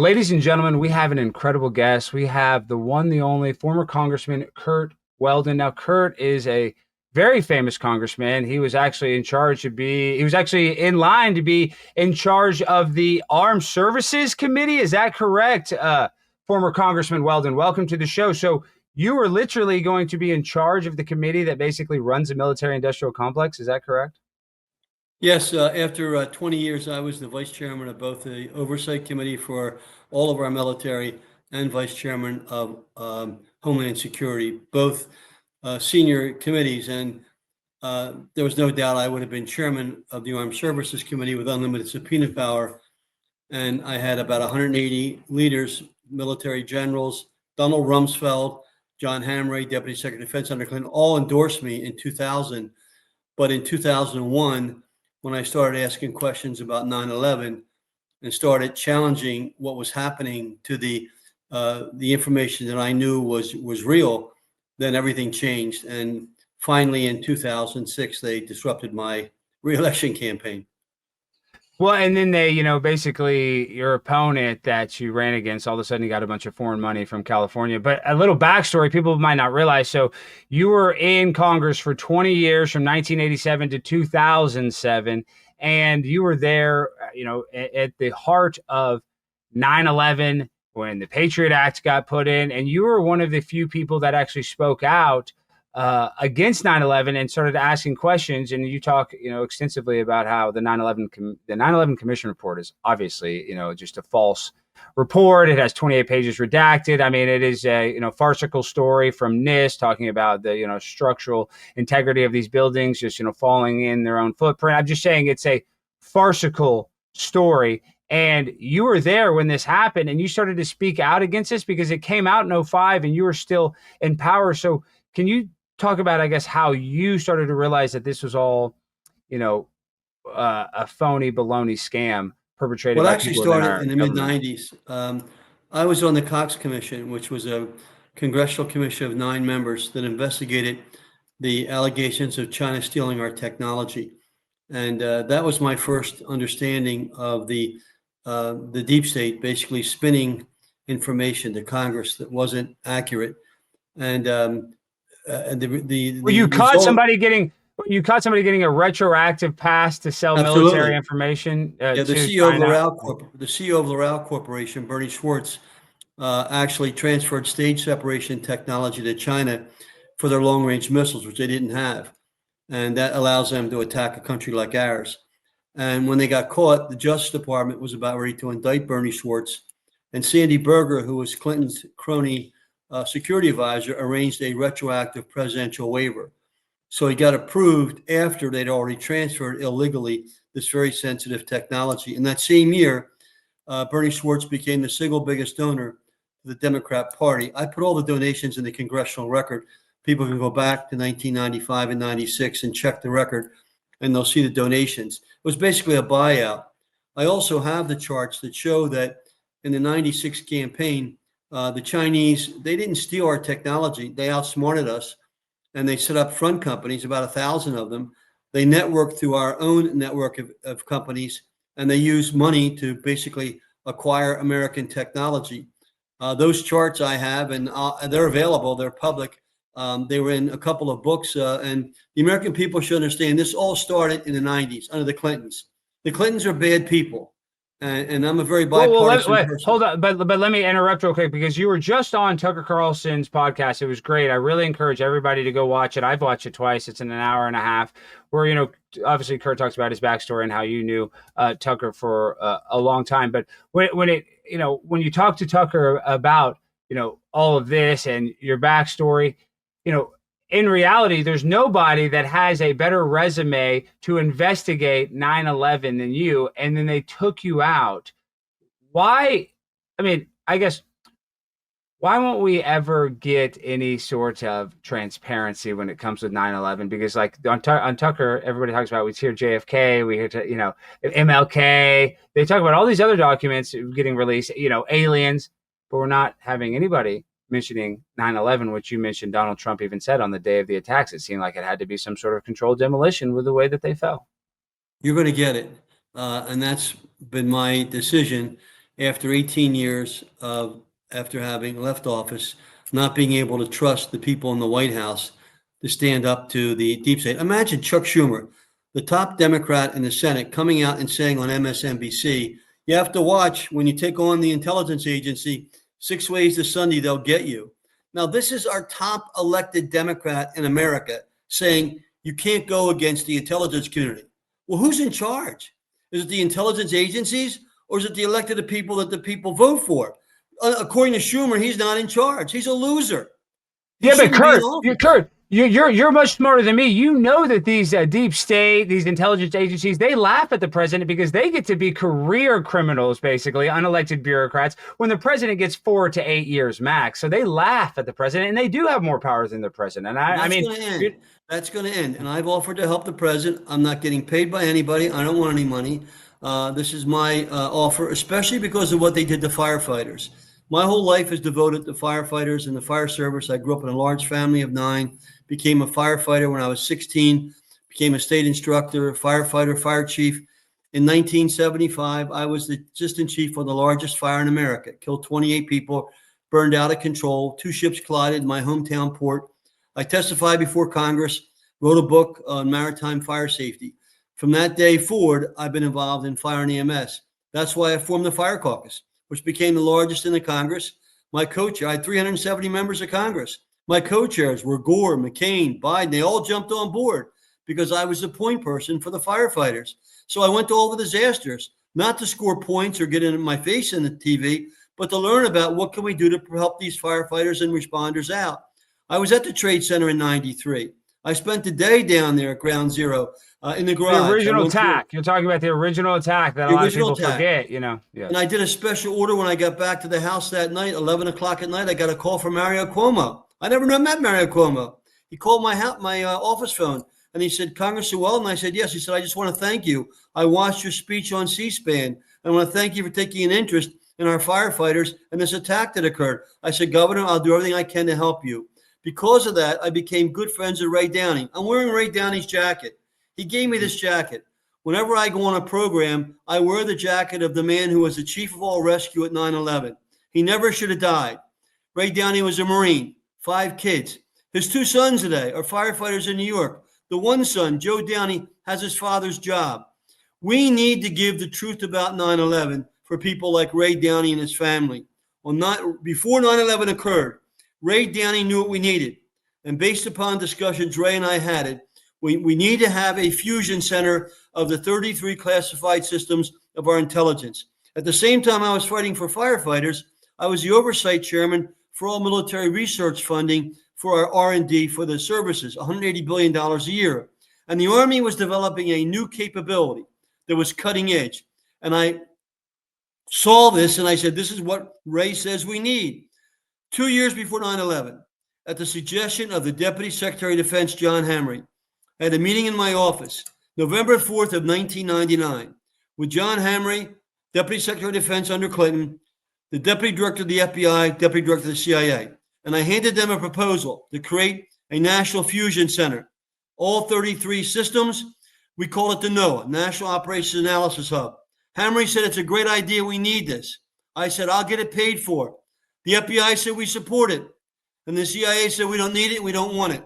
ladies and gentlemen, we have an incredible guest. We have the one, the only former Congressman Curt Weldon. Now, Curt is a very famous congressman. He was actually he was actually in line to be in charge of the Armed Services Committee. Is that correct? Former Congressman Weldon, welcome to the show. So you were literally going to be in charge of the committee that basically runs the military industrial complex. Is that correct? Yes, after 20 years, I was the vice chairman of both the oversight committee for all of our military and vice chairman of Homeland Security, both senior committees. And there was no doubt I would have been chairman of the Armed Services Committee with unlimited subpoena power. And I had about 180 leaders, military generals, Donald Rumsfeld, John Hamre, Deputy Secretary of Defense under Clinton, all endorsed me in 2000. But in 2001, when I started asking questions about 9/11 and started challenging what was happening to the information that I knew was real, then everything changed. And finally, in 2006, they disrupted my re-election campaign. Well, and then they, basically your opponent that you ran against, all of a sudden you got a bunch of foreign money from California. But a little backstory, people might not realize. So you were in Congress for 20 years from 1987 to 2007. And you were there, at the heart of 9/11 when the Patriot Act got put in. And you were one of the few people that actually spoke out against 9/11 and started asking questions. And you talk, extensively about how the 9/11 Commission report is obviously, just a false report. It has 28 pages redacted. I mean, it is a, farcical story from NIST talking about the, structural integrity of these buildings, just, falling in their own footprint. I'm just saying it's a farcical story. And you were there when this happened and you started to speak out against this because it came out in 2005 and you were still in power. So can you talk about, I guess, how you started to realize that this was all, a phony baloney scam perpetrated Well, it by actually people started in the government? mid-90s. I was on the Cox Commission, which was a congressional commission of 9 members that investigated the allegations of China stealing our technology. And that was my first understanding of the deep state basically spinning information to Congress that wasn't accurate. And Well, you caught somebody getting a retroactive pass to sell Absolutely. military information Yeah, the to CEO of China. the CEO of L'Oreal Corporation, Bernie Schwartz, actually transferred stage separation technology to China for their long-range missiles, which they didn't have, and that allows them to attack a country like ours. And when they got caught, the Justice Department was about ready to indict Bernie Schwartz, and Sandy Berger, who was Clinton's crony security advisor, arranged a retroactive presidential waiver. So he got approved after they'd already transferred illegally this very sensitive technology. In that same year, Bernie Schwartz became the single biggest donor to the Democrat Party. I put all the donations in the congressional record. People can go back to 1995 and 96 and check the record, and they'll see the donations. It was basically a buyout. I also have the charts that show that in the 96 campaign, the Chinese, they didn't steal our technology. They outsmarted us. And they set up front companies, about 1,000 of them. They network through our own network of companies, and they use money to basically acquire American technology. Those charts I have, and they're available, they're public. They were in a couple of books, and the American people should understand this all started in the 90s under the Clintons. The Clintons are bad people. And I'm a very bipartisan person. Hold on, but let me interrupt real quick because you were just on Tucker Carlson's podcast. It was great. I really encourage everybody to go watch it. I've watched it twice. It's in an hour and a half where, obviously Curt talks about his backstory and how you knew Tucker for a long time. But when you talk to Tucker about, all of this and your backstory, in reality, there's nobody that has a better resume to investigate 9/11 than you, and then they took you out. Why? I mean, I guess, why won't we ever get any sort of transparency when it comes with 9/11? Because like on Tucker, everybody talks about, we hear JFK, we hear, MLK. They talk about all these other documents getting released, aliens, but we're not having anybody mentioning 9/11, which you mentioned Donald Trump even said on the day of the attacks. It seemed like it had to be some sort of controlled demolition with the way that they fell. You're going to get it. And that's been my decision. after 18 years of after having left office, not being able to trust the people in the White House to stand up to the deep state. Imagine Chuck Schumer, the top Democrat in the Senate, coming out and saying on MSNBC, you have to watch when you take on the intelligence agency, 6 ways to Sunday, they'll get you. Now, this is our top elected Democrat in America saying you can't go against the intelligence community. Well, who's in charge? Is it the intelligence agencies or is it the elected people that the people vote for? According to Schumer, he's not in charge. He's a loser. He Yeah, but shouldn't be in Kurt, office. you're much smarter than me. You know that these deep state, these intelligence agencies, they laugh at the president because they get to be career criminals, basically unelected bureaucrats, when the president gets 4 to 8 years max. So they laugh at the president, and they do have more powers than the president. And I That's mean, going to end. That's going to end. And I've offered to help the president. I'm not getting paid by anybody. I don't want any money. This is my offer, especially because of what they did to firefighters. My whole life is devoted to firefighters and the fire service. I grew up in a large family of 9, became a firefighter when I was 16, became a state instructor, firefighter, fire chief. In 1975, I was the assistant chief for the largest fire in America. Killed 28 people, burned out of control. 2 ships collided in my hometown port. I testified before Congress, wrote a book on maritime fire safety. From that day forward, I've been involved in fire and EMS. That's why I formed the Fire Caucus, which became the largest in the Congress. My co-chair, I had 370 members of Congress. My co-chairs were Gore, McCain, Biden. They all jumped on board because I was the point person for the firefighters. So I went to all the disasters, not to score points or get in my face in the TV, but to learn about what can we do to help these firefighters and responders out. I was at the Trade Center in 93. I spent the day down there at Ground Zero in the the garage. original attack. You're talking about the original attack that a The lot of original people attack. forget, you know. Yes. And I did a special order when I got back to the house that night, 11 o'clock at night. I got a call from Mario Cuomo. I never met Mario Cuomo. He called my office phone and he said, Congressman Weldon. I said, yes. He said, I just want to thank you. I watched your speech on C-SPAN. I want to thank you for taking an interest in our firefighters and this attack that occurred. I said, Governor, I'll do everything I can to help you. Because of that, I became good friends with Ray Downey. I'm wearing Ray Downey's jacket. He gave me this jacket. Whenever I go on a program, I wear the jacket of the man who was the chief of all rescue at 9/11. He never should have died. Ray Downey was a Marine, 5 kids. His 2 sons today are firefighters in New York. The one son, Joe Downey, has his father's job. We need to give the truth about 9/11 for people like Ray Downey and his family. Before 9/11 occurred, Ray Downey knew what we needed. And based upon discussions Ray and I had it, we need to have a fusion center of the 33 classified systems of our intelligence. At the same time I was fighting for firefighters, I was the oversight chairman for all military research funding for our R&D for the services, $180 billion a year. And the Army was developing a new capability that was cutting edge. And I saw this and I said, this is what Ray says we need. 2 years before 9/11, at the suggestion of the Deputy Secretary of Defense, John Hamre, I had a meeting in my office, November 4th of 1999, with John Hamre, Deputy Secretary of Defense under Clinton, the Deputy Director of the FBI, Deputy Director of the CIA. And I handed them a proposal to create a national fusion center. All 33 systems, we call it the NOAA, National Operations Analysis Hub. Hamre said, it's a great idea, we need this. I said, I'll get it paid for. The FBI said we support it. And the CIA said we don't need it, we don't want it.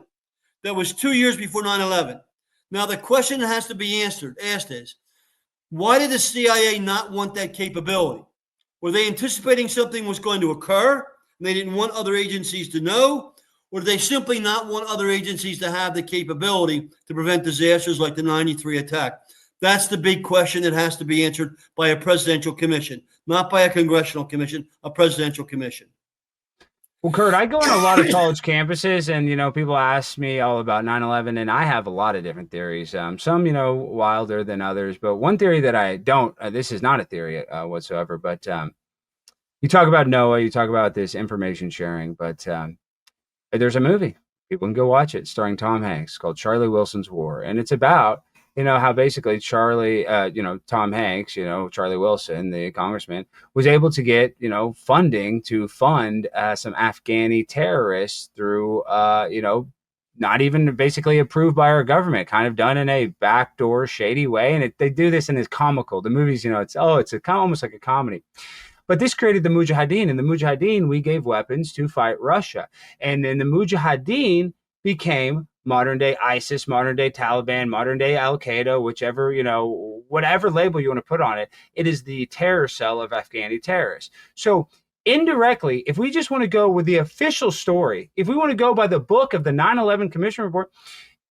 That was 2 years before 9/11. Now, the question that has to be asked is, why did the CIA not want that capability? Were they anticipating something was going to occur and they didn't want other agencies to know? Or did they simply not want other agencies to have the capability to prevent disasters like the 93 attack? That's the big question that has to be answered by a presidential commission, not by a congressional commission, a presidential commission. Well, Kurt, I go on a lot of college campuses and, you know, people ask me all about 9/11 and I have a lot of different theories. Some, you know, wilder than others. But one theory that I don't, this is not a theory whatsoever, but you talk about NOAA, you talk about this information sharing, but there's a movie. People can go watch it starring Tom Hanks called Charlie Wilson's War. And it's about, you know, how basically Charlie, Tom Hanks, Charlie Wilson, the congressman, was able to get, funding to fund some Afghani terrorists through, not even basically approved by our government, kind of done in a backdoor, shady way. And they do this and it's comical. The movies, almost like a comedy. But this created the Mujahideen, and the Mujahideen, we gave weapons to fight Russia. And then the Mujahideen became modern day ISIS, modern day Taliban, modern day Al Qaeda, whichever, whatever label you want to put on it. It is the terror cell of Afghani terrorists. So indirectly, if we just want to go with the official story, if we want to go by the book of the 9/11 Commission report,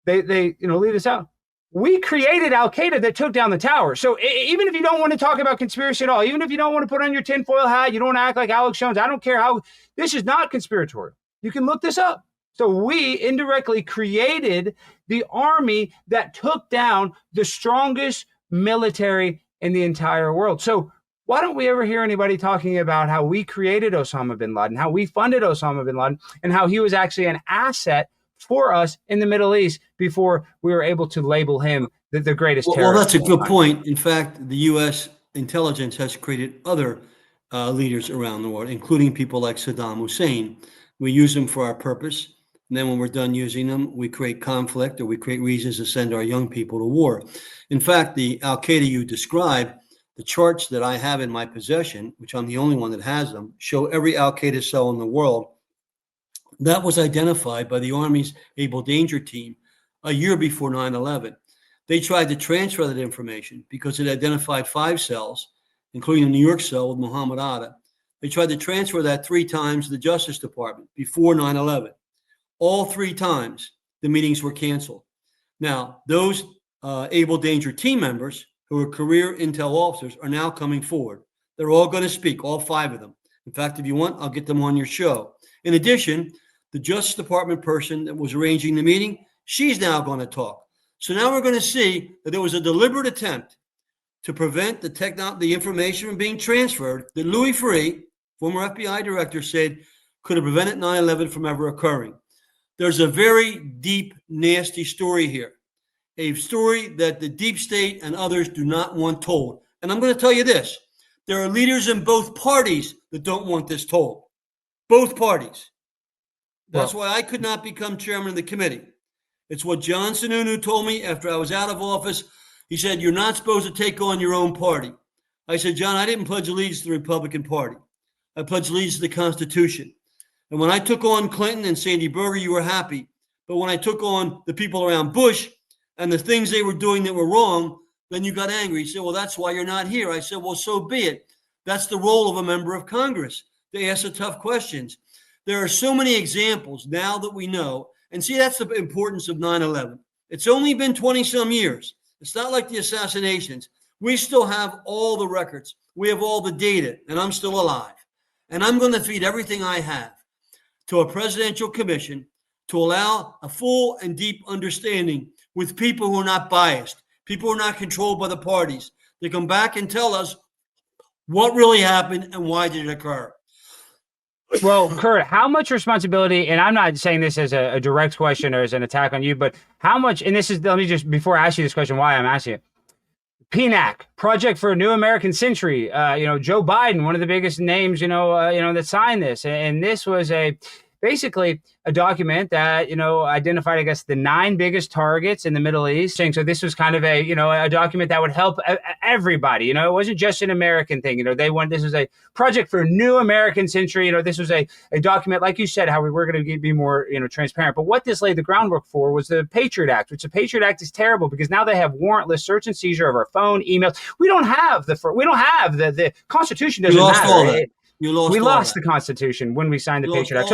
they leave this out. We created Al Qaeda that took down the tower. So even if you don't want to talk about conspiracy at all, even if you don't want to put on your tinfoil hat, you don't want to act like Alex Jones, I don't care how, this is not conspiratorial. You can look this up. So we indirectly created the army that took down the strongest military in the entire world. So why don't we ever hear anybody talking about how we created Osama bin Laden, how we funded Osama bin Laden, and how he was actually an asset for us in the Middle East before we were able to label him the greatest terrorist? Well, that's a good point. In fact, the U.S. intelligence has created other leaders around the world, including people like Saddam Hussein. We use them for our purpose. And then when we're done using them, we create conflict or we create reasons to send our young people to war. In fact, the Al Qaeda you described, the charts that I have in my possession, which I'm the only one that has them, show every Al Qaeda cell in the world. That was identified by the Army's Able Danger Team a year before 9/11. They tried to transfer that information because it identified 5 cells, including the New York cell with Muhammad Atta. They tried to transfer that 3 times to the Justice Department before 9/11. All 3 times, the meetings were canceled. Now, those Able Danger Team members, who are career intel officers, are now coming forward. They're all going to speak, all 5 of them. In fact, if you want, I'll get them on your show. In addition, the Justice Department person that was arranging the meeting, she's now going to talk. So now we're going to see that there was a deliberate attempt to prevent the information from being transferred that Louis Freeh, former FBI director, said could have prevented 9/11 from ever occurring. There's a very deep, nasty story here, a story that the deep state and others do not want told. And I'm going to tell you this. There are leaders in both parties that don't want this told. Both parties. That's why I could not become chairman of the committee. It's what John Sununu told me after I was out of office. He said, you're not supposed to take on your own party. I said, John, I didn't pledge allegiance to the Republican Party. I pledged allegiance to the Constitution. And when I took on Clinton and Sandy Berger, you were happy. But when I took on the people around Bush and the things they were doing that were wrong, then you got angry. You said, well, that's why you're not here. I said, well, so be it. That's the role of a member of Congress. They ask the tough questions. There are so many examples now that we know. And see, that's the importance of 9/11. It's only been 20 some years. It's not like the assassinations. We still have all the records. We have all the data, and I'm still alive. And I'm going to feed everything I have to a presidential commission to allow a full and deep understanding with people who are not biased, people who are not controlled by the parties. They come back and tell us what really happened and why did it occur. Well, Curt, how much responsibility, and I'm not saying this as a direct question or as an attack on you, but how much, and this is, let me just, before I ask you this question, why I'm asking it. PNAC, Project for a New American Century, Joe Biden, one of the biggest names, that signed this. And this was basically a document that, identified, I guess, the 9 biggest targets in the Middle East. So this was kind of a document that would help everybody. It wasn't just an American thing. This was a project for a new American century. This was a document, like you said, how we were going to be more, transparent. But what this laid the groundwork for was the Patriot Act, which the Patriot Act is terrible because now they have warrantless search and seizure of our phone, emails. We don't have the Constitution doesn't matter. We lost the Constitution when we signed the Patriot Act.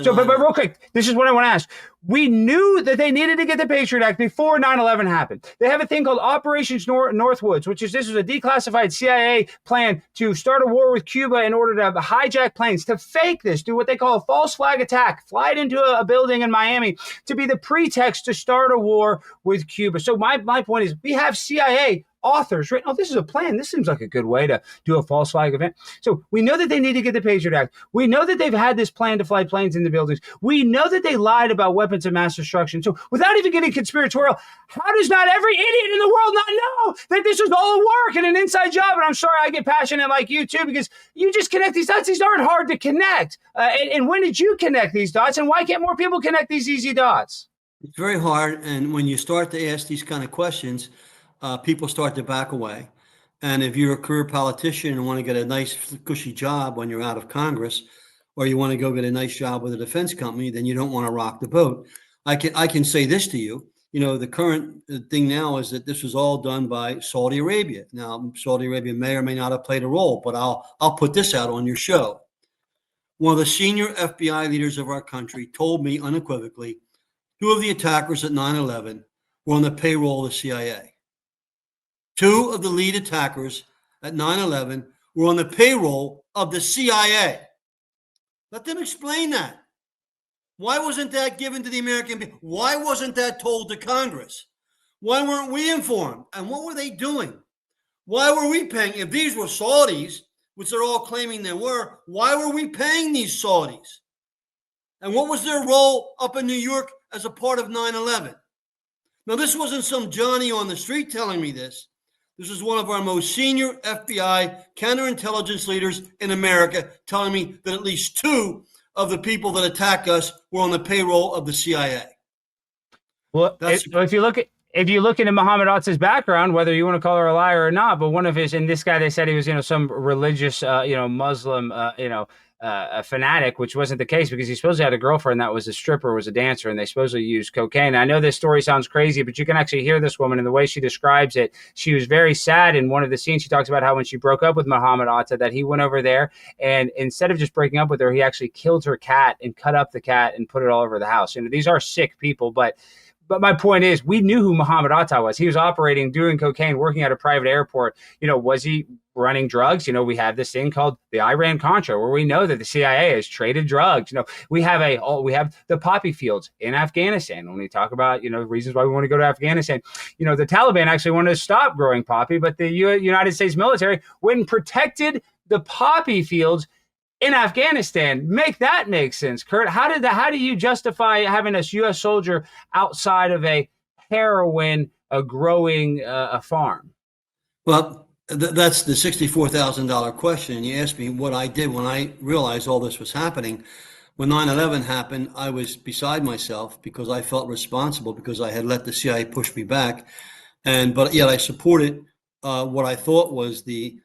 But real quick, this is what I want to ask. We knew that they needed to get the Patriot Act before 9/11 happened. They have a thing called Operations Northwoods, this was a declassified CIA plan to start a war with Cuba in order to hijack planes, to fake this, do what they call a false flag attack, fly it into a building in Miami to be the pretext to start a war with Cuba. So my point is we have CIA authors written, this is a plan. This seems like a good way to do a false flag event. So we know that they need to get the Patriot Act. We know that they've had this plan to fly planes into buildings. We know that they lied about weapons of mass destruction. So without even getting conspiratorial, how does not every idiot in the world not know that this was all a work and an inside job? And I'm sorry I get passionate like you too, because you just connect these dots. These aren't hard to connect. And when did you connect these dots? And why can't more people connect these easy dots? It's very hard. And when you start to ask these kind of questions, people start to back away. And if you're a career politician and want to get a nice, cushy job when you're out of Congress, or you want to go get a nice job with a defense company, then you don't want to rock the boat. I can say this to you. You know, the current thing now is that this was all done by Saudi Arabia. Now, Saudi Arabia may or may not have played a role, but I'll put this out on your show. One of the senior FBI leaders of our country told me unequivocally 2 of the attackers at 9/11 were on the payroll of the CIA. 2 of the lead attackers at 9/11 were on the payroll of the CIA. Let them explain that. Why wasn't that given to the American people? Why wasn't that told to Congress? Why weren't we informed? And what were they doing? Why were we paying? If these were Saudis, which they're all claiming they were, why were we paying these Saudis? And what was their role up in New York as a part of 9/11? Now, this wasn't some Johnny on the street telling me this. This is one of our most senior FBI counterintelligence leaders in America telling me that at least 2 of the people that attack us were on the payroll of the CIA. Well, if you look into Muhammad Atta's background, whether you want to call her a liar or not, but one of his, and this guy, they said he was, some religious, Muslim, a fanatic, which wasn't the case because he supposedly had a girlfriend that was a stripper, was a dancer, and they supposedly used cocaine. I know this story sounds crazy, but you can actually hear this woman and the way she describes it. She was very sad in one of the scenes. She talks about how when she broke up with Muhammad Atta, that he went over there and instead of just breaking up with her, he actually killed her cat and cut up the cat and put it all over the house. These are sick people, but my point is, we knew who Muhammad Atta was. He was operating, doing cocaine, working at a private airport. Was he running drugs? We have this thing called the Iran-Contra, where we know that the CIA has traded drugs. We have the poppy fields in Afghanistan. When we talk about, reasons why we want to go to Afghanistan, the Taliban actually wanted to stop growing poppy, but the United States military went and protected the poppy fields in Afghanistan. Make that make sense, Curt? How do you justify having a U.S. soldier outside of a heroin, a growing farm? Well, that's the $64,000 question. You asked me what I did when I realized all this was happening. When 9/11 happened, I was beside myself because I felt responsible because I had let the CIA push me back, but yet I supported what I thought was the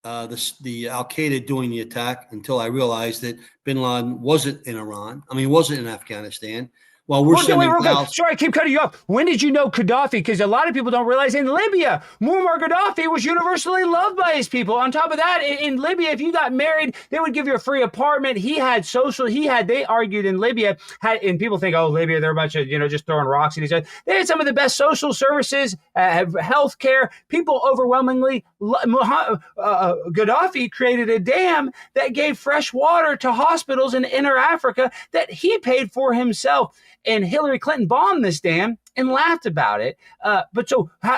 Al Qaeda doing the attack until I realized that Bin Laden wasn't in Iran. Wasn't in Afghanistan. While we're sending files. Sorry, I keep cutting you off. When did you know Gaddafi? Because a lot of people don't realize in Libya, Muammar Gaddafi was universally loved by his people. On top of that, in Libya, if you got married, they would give you a free apartment. They argued in Libya, and people think, oh, Libya, they're a bunch of, just throwing rocks at each other. They had some of the best social services, health care. People overwhelmingly, Gaddafi created a dam that gave fresh water to hospitals in inner Africa that he paid for himself. And Hillary Clinton bombed this dam and laughed about it.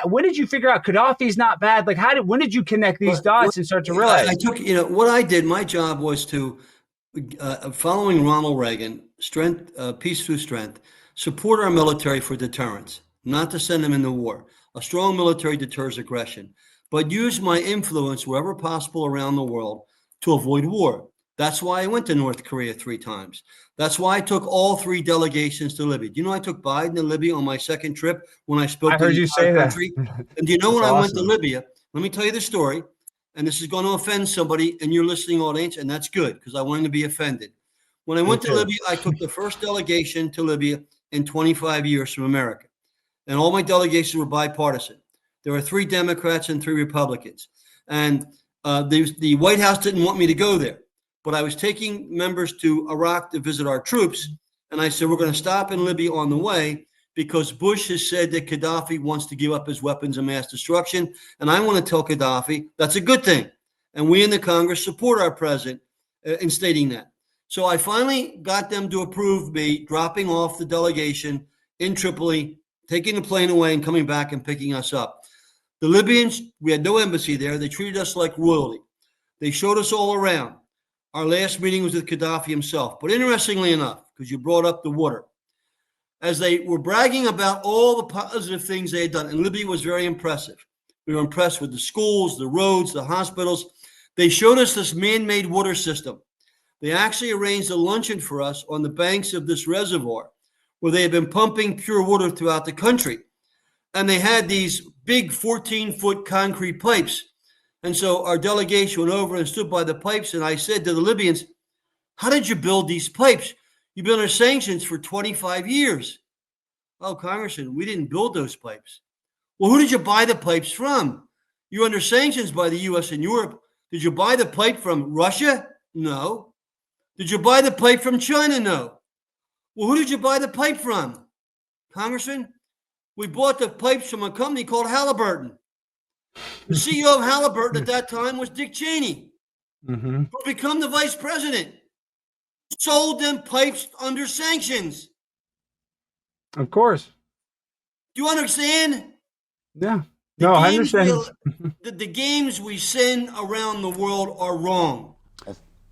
When did you figure out Gaddafi's not bad? Like, when did you connect these dots and start to realize? I took, what I did, my job was to, following Ronald Reagan, peace through strength, support our military for deterrence, not to send them into war. A strong military deters aggression, but use my influence wherever possible around the world to avoid war. That's why I went to North Korea 3 times. That's why I took all 3 delegations to Libya. Do you know I took Biden to Libya on my second trip when I spoke to the entire country? And do you know when I went to Libya? Let me tell you the story. And this is going to offend somebody in your listening audience, and that's good because I want them to be offended. When I went to Libya, I took the first delegation to Libya in 25 years from America. And all my delegations were bipartisan. There were 3 Democrats and 3 Republicans. And the White House didn't want me to go there. But I was taking members to Iraq to visit our troops. And I said, we're going to stop in Libya on the way because Bush has said that Gaddafi wants to give up his weapons of mass destruction. And I want to tell Gaddafi that's a good thing. And we in the Congress support our president in stating that. So I finally got them to approve me dropping off the delegation in Tripoli, taking the plane away and coming back and picking us up. The Libyans, we had no embassy there. They treated us like royalty. They showed us all around. Our last meeting was with Gaddafi himself. But interestingly enough, because you brought up the water, as they were bragging about all the positive things they had done, and Libya was very impressive. We were impressed with the schools, the roads, the hospitals. They showed us this man-made water system. They actually arranged a luncheon for us on the banks of this reservoir where they had been pumping pure water throughout the country. And they had these big 14-foot concrete pipes And so our delegation went over and stood by the pipes. And I said to the Libyans, how did you build these pipes? You've been under sanctions for 25 years. Oh, Congressman, we didn't build those pipes. Well, who did you buy the pipes from? You're under sanctions by the U.S. and Europe. Did you buy the pipe from Russia? No. Did you buy the pipe from China? No. Well, who did you buy the pipe from? Congressman, we bought the pipes from a company called Halliburton. The CEO of Halliburton at that time was Dick Cheney, who became the vice president. Sold them pipes under sanctions. Of course. Do you understand? Yeah. No, I understand. The games we send around the world are wrong.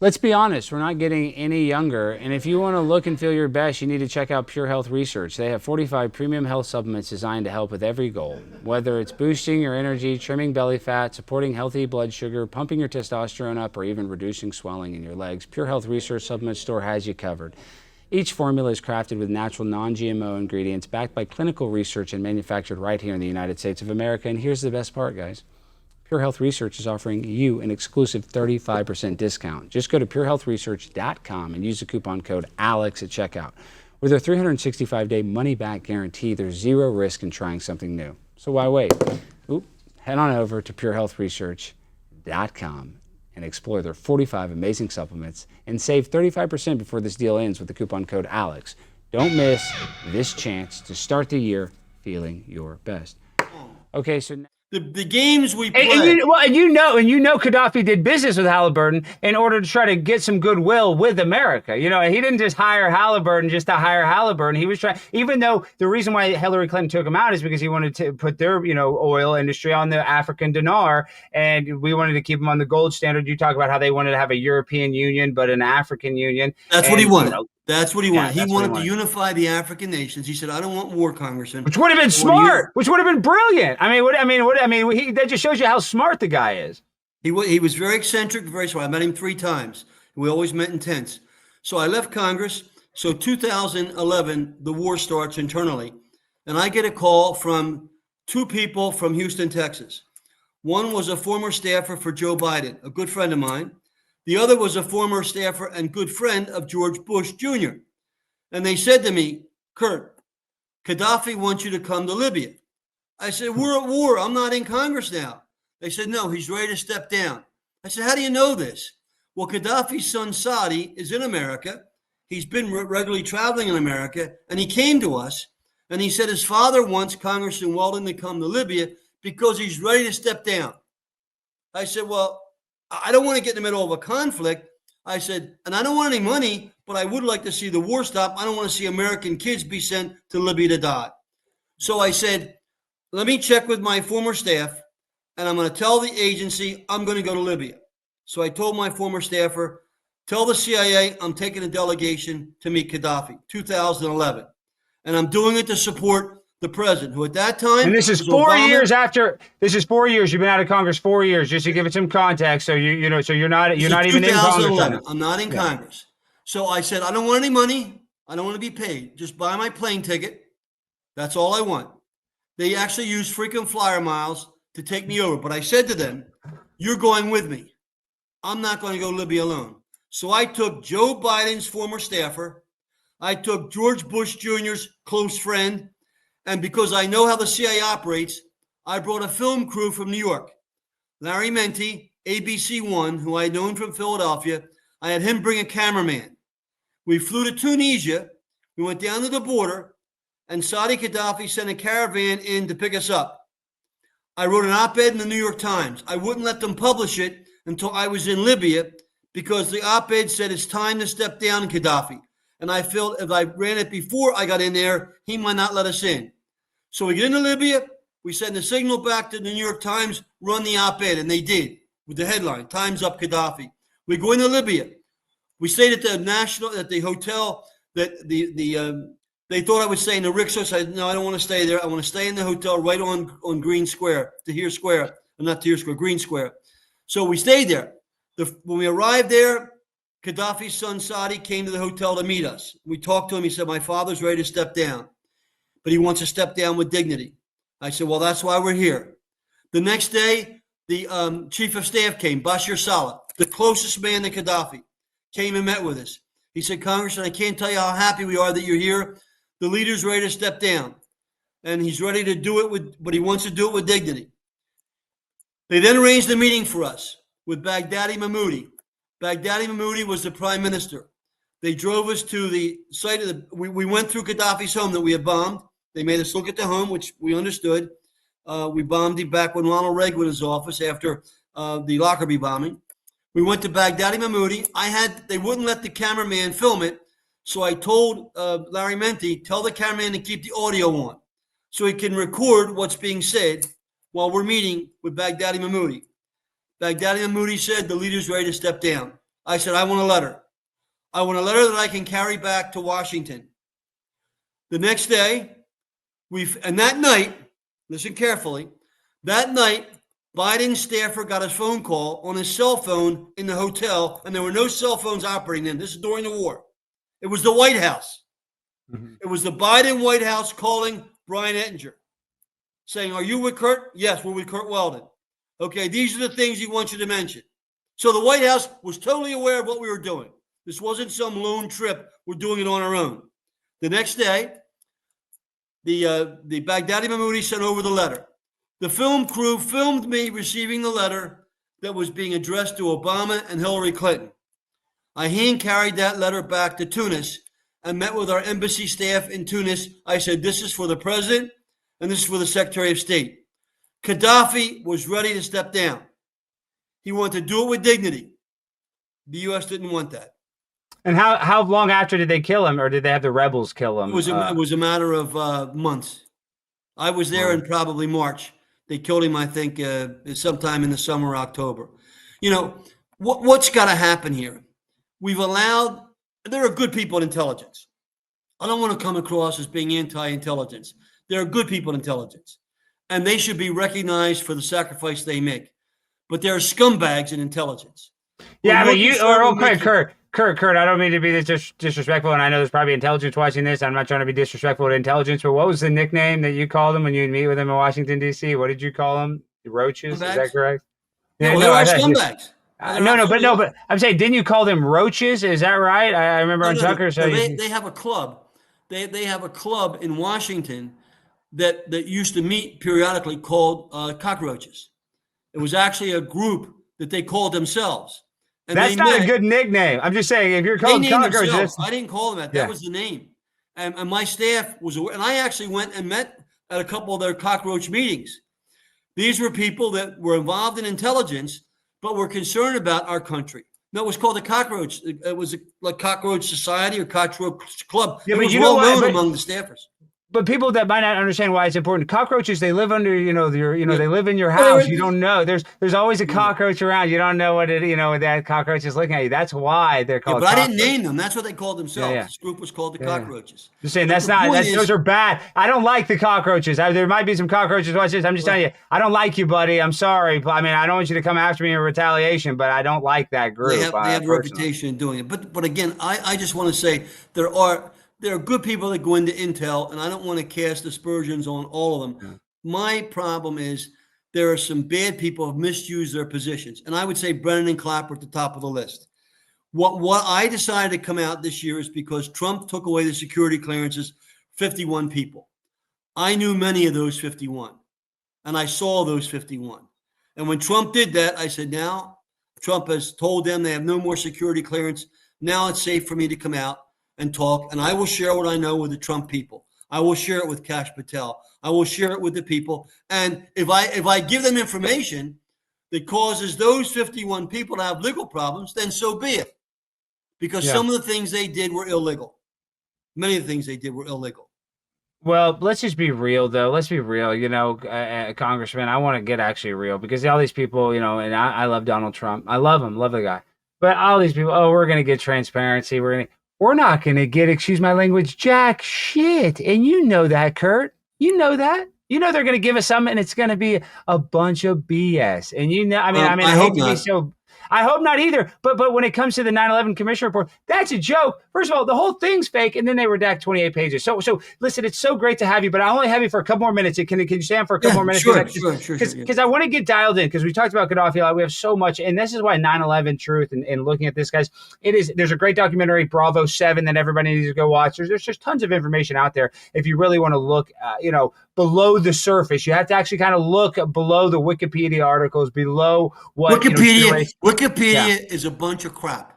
Let's be honest, we're not getting any younger. And if you want to look and feel your best, you need to check out PureHealth Research. They have 45 premium health supplements designed to help with every goal. Whether it's boosting your energy, trimming belly fat, supporting healthy blood sugar, pumping your testosterone up, or even reducing swelling in your legs, PureHealth Research Supplement Store has you covered. Each formula is crafted with natural non-GMO ingredients backed by clinical research and manufactured right here in the United States of America. And here's the best part, guys. PureHealth Research is offering you an exclusive 35% discount. Just go to purehealthresearch.com and use the coupon code ALEX at checkout. With their 365-day money-back guarantee, there's zero risk in trying something new. So why wait? Head on over to purehealthresearch.com and explore their 45 amazing supplements and save 35% before this deal ends with the coupon code ALEX. Don't miss this chance to start the year feeling your best. Okay, so the games we play. And you know Gaddafi did business with Halliburton in order to try to get some goodwill with America. You know, he didn't just hire Halliburton just to hire Halliburton. He was trying, even though the reason why Hillary Clinton took him out is because he wanted to put their, oil industry on the African dinar, and we wanted to keep them on the gold standard. You talk about how they wanted to have a European Union, but an African Union. That's what he wanted. That's what he wanted. He wanted to unify the African nations. He said, "I don't want war, Congressman." Which would have been smart. Which would have been brilliant. That just shows you how smart the guy is. He was very eccentric, very smart. I met him 3 times. We always met in tents. So I left Congress. So 2011, the war starts internally, and I get a call from 2 people from Houston, Texas. One was a former staffer for Joe Biden, a good friend of mine. The other was a former staffer and good friend of George Bush Jr. And they said to me, "Curt, Gaddafi wants you to come to Libya." I said, "We're at war. I'm not in Congress now." They said, "No, he's ready to step down." I said, "How do you know this?" Well, Gaddafi's son Saudi is in America. He's been regularly traveling in America, and he came to us, and he said his father wants Congressman Weldon to come to Libya because he's ready to step down. I said, "Well, I don't want to get in the middle of a conflict." I said, "And I don't want any money, but I would like to see the war stop. I don't want to see American kids be sent to Libya to die." So I said, "Let me check with my former staff, and I'm going to tell the agency I'm going to go to Libya." So I told my former staffer, "Tell the CIA I'm taking a delegation to meet Gaddafi," 2011. And I'm doing it to support the president, who at that time, and this is 4 years after. This is 4 years. You've been out of Congress 4 years, just to give it some context. So so you're not even in Congress. I'm not in Congress. So I said, "I don't want any money. I don't want to be paid. Just buy my plane ticket. That's all I want." They actually used frequent flyer miles to take me over, but I said to them, "You're going with me. I'm not going to go to Libya alone." So I took Joe Biden's former staffer. I took George Bush Jr.'s close friend. And because I know how the CIA operates, I brought a film crew from New York. Larry Menti, ABC1, who I had known from Philadelphia. I had him bring a cameraman. We flew to Tunisia. We went down to the border, and Saudi Gaddafi sent a caravan in to pick us up. I wrote an op-ed in the New York Times. I wouldn't let them publish it until I was in Libya because the op-ed said it's time to step down Gaddafi. And I felt if I ran it before I got in there, he might not let us in. So we get into Libya, we send a signal back to the New York Times, run the op-ed, and they did, with the headline, "Time's up Gaddafi." We go into Libya. We stayed at the hotel that they thought I would stay in the Rickshaw. So I said, "No, I don't want to stay there. I want to stay in the hotel right on Green Square, Tahrir Square, not Tahrir Square, Green Square." So we stayed there. When we arrived there, Gaddafi's son Saudi came to the hotel to meet us. We talked to him. He said, "My father's ready to step down, but he wants to step down with dignity." I said, "Well, that's why we're here." The next day, The chief of staff came, Bashir Saleh, the closest man to Gaddafi, came and met with us. He said, Congressman, I can't tell you how happy we are that you're here. The leader's ready to step down, and he's ready to do it but he wants to do it with dignity. They then arranged a meeting for us with Baghdadi Mahmoudi. Baghdadi Mahmoudi was the prime minister. They drove us to the site of we went through Gaddafi's home that we had bombed. They made us look at the home, which we understood. We bombed him back when Ronald Reagan was in his office after the Lockerbie bombing. We went to Baghdadi Mahmoudi. They wouldn't let the cameraman film it. So I told Larry Menti, tell the cameraman to keep the audio on so he can record what's being said while we're meeting with Baghdadi Mahmoudi. Baghdadi Mahmoudi said the leader's ready to step down. I said, I want a letter. I want a letter that I can carry back to Washington. The next day, and that night, listen carefully, that night, Biden's staffer got a phone call on his cell phone in the hotel, and there were no cell phones operating then. This is during the war. It was the White House. Mm-hmm. It was the Biden White House calling Brian Ettinger, saying, are you with Curt? Yes, we're with Curt Weldon. Okay, these are the things he wants you to mention. So the White House was totally aware of what we were doing. This wasn't some lone trip. We're doing it on our own. The next day, the Baghdadi Mahmoudi sent over the letter. The film crew filmed me receiving the letter that was being addressed to Obama and Hillary Clinton. I hand carried that letter back to Tunis and met with our embassy staff in Tunis. I said, this is for the president and this is for the Secretary of State. Gaddafi was ready to step down. He wanted to do it with dignity. The U.S. didn't want that. And how long after did they kill him, or did they have the rebels kill him? It was a matter of months. I was there in probably March. They killed him, I think, sometime in the summer or October. You know, what's got to happen here? There are good people in intelligence. I don't want to come across as being anti-intelligence. There are good people in intelligence, and they should be recognized for the sacrifice they make. But there are scumbags in intelligence. Yeah, but Curt, I don't mean to be disrespectful, and I know there's probably intelligence watching this. I'm not trying to be disrespectful to intelligence, but what was the nickname that you called him when you'd meet with him in Washington, D.C.? What did you call them? Roaches? Scumbags? Is that correct? Yeah, they're all scumbags. But I'm saying, didn't you call them roaches? Is that right? I remember on Tucker. So they have a club. They have a club in Washington that used to meet periodically called cockroaches. It was actually a group that they called themselves. And that's not a good nickname. I'm just saying, if you're called cockroaches, I didn't call them that. That was the name. And my staff was aware. And I actually went and met at a couple of their cockroach meetings. These were people that were involved in intelligence, but were concerned about our country. No, it was called the cockroach. It was like Cockroach Society or Cockroach Club. Yeah, it was well known among the staffers. But people that might not understand why it's important, cockroaches, they live under, they live in your house. You don't know. There's always a cockroach around. You don't know what that cockroach is looking at you. That's why they're called but I didn't name them. That's what they called themselves. Yeah. This group was called the cockroaches. Just saying those are bad. I don't like the cockroaches. There might be some cockroaches watching this. I'm just telling you, I don't like you, buddy. I'm sorry. I mean, I don't want you to come after me in retaliation, but I don't like that group. They have a reputation in doing it. But again, I just want to say there are good people that go into intel, and I don't want to cast aspersions on all of them. Yeah. My problem is there are some bad people who have misused their positions. And I would say Brennan and Clapper at the top of the list. What I decided to come out this year is because Trump took away the security clearances, 51 people. I knew many of those 51, and I saw those 51. And when Trump did that, I said, now Trump has told them they have no more security clearance. Now it's safe for me to come out and talk, and I will share what I know with the Trump people. I will share it with Kash Patel. I will share it with the people. And if I give them information that causes those 51 people to have legal problems, then so be it. Because some of the things they did were illegal. Many of the things they did were illegal. Well, let's just be real, though. Let's be real. Congressman, I want to get actually real because all these people, and I love Donald Trump. I love him, love the guy. But all these people, we're going to get transparency. We're not going to get, excuse my language, jack shit. And you know that, Curt. You know that. You know they're going to give us something, and it's going to be a bunch of BS. And I hate to be so. I hope not either. But when it comes to the 9/11 Commission report, that's a joke. First of all, the whole thing's fake, and then they redact 28 pages. So listen, it's so great to have you, but I only have you for a couple more minutes. Can you stay on for a couple more minutes? Sure. Because I want to get dialed in, because we talked about Gaddafi. We have so much, and this is why 9/11 Truth and looking at this, guys, there's a great documentary, Bravo 7, that everybody needs to go watch. There's just tons of information out there if you really want to look, below the surface. You have to actually kind of look below the Wikipedia articles, below what Wikipedia is a bunch of crap.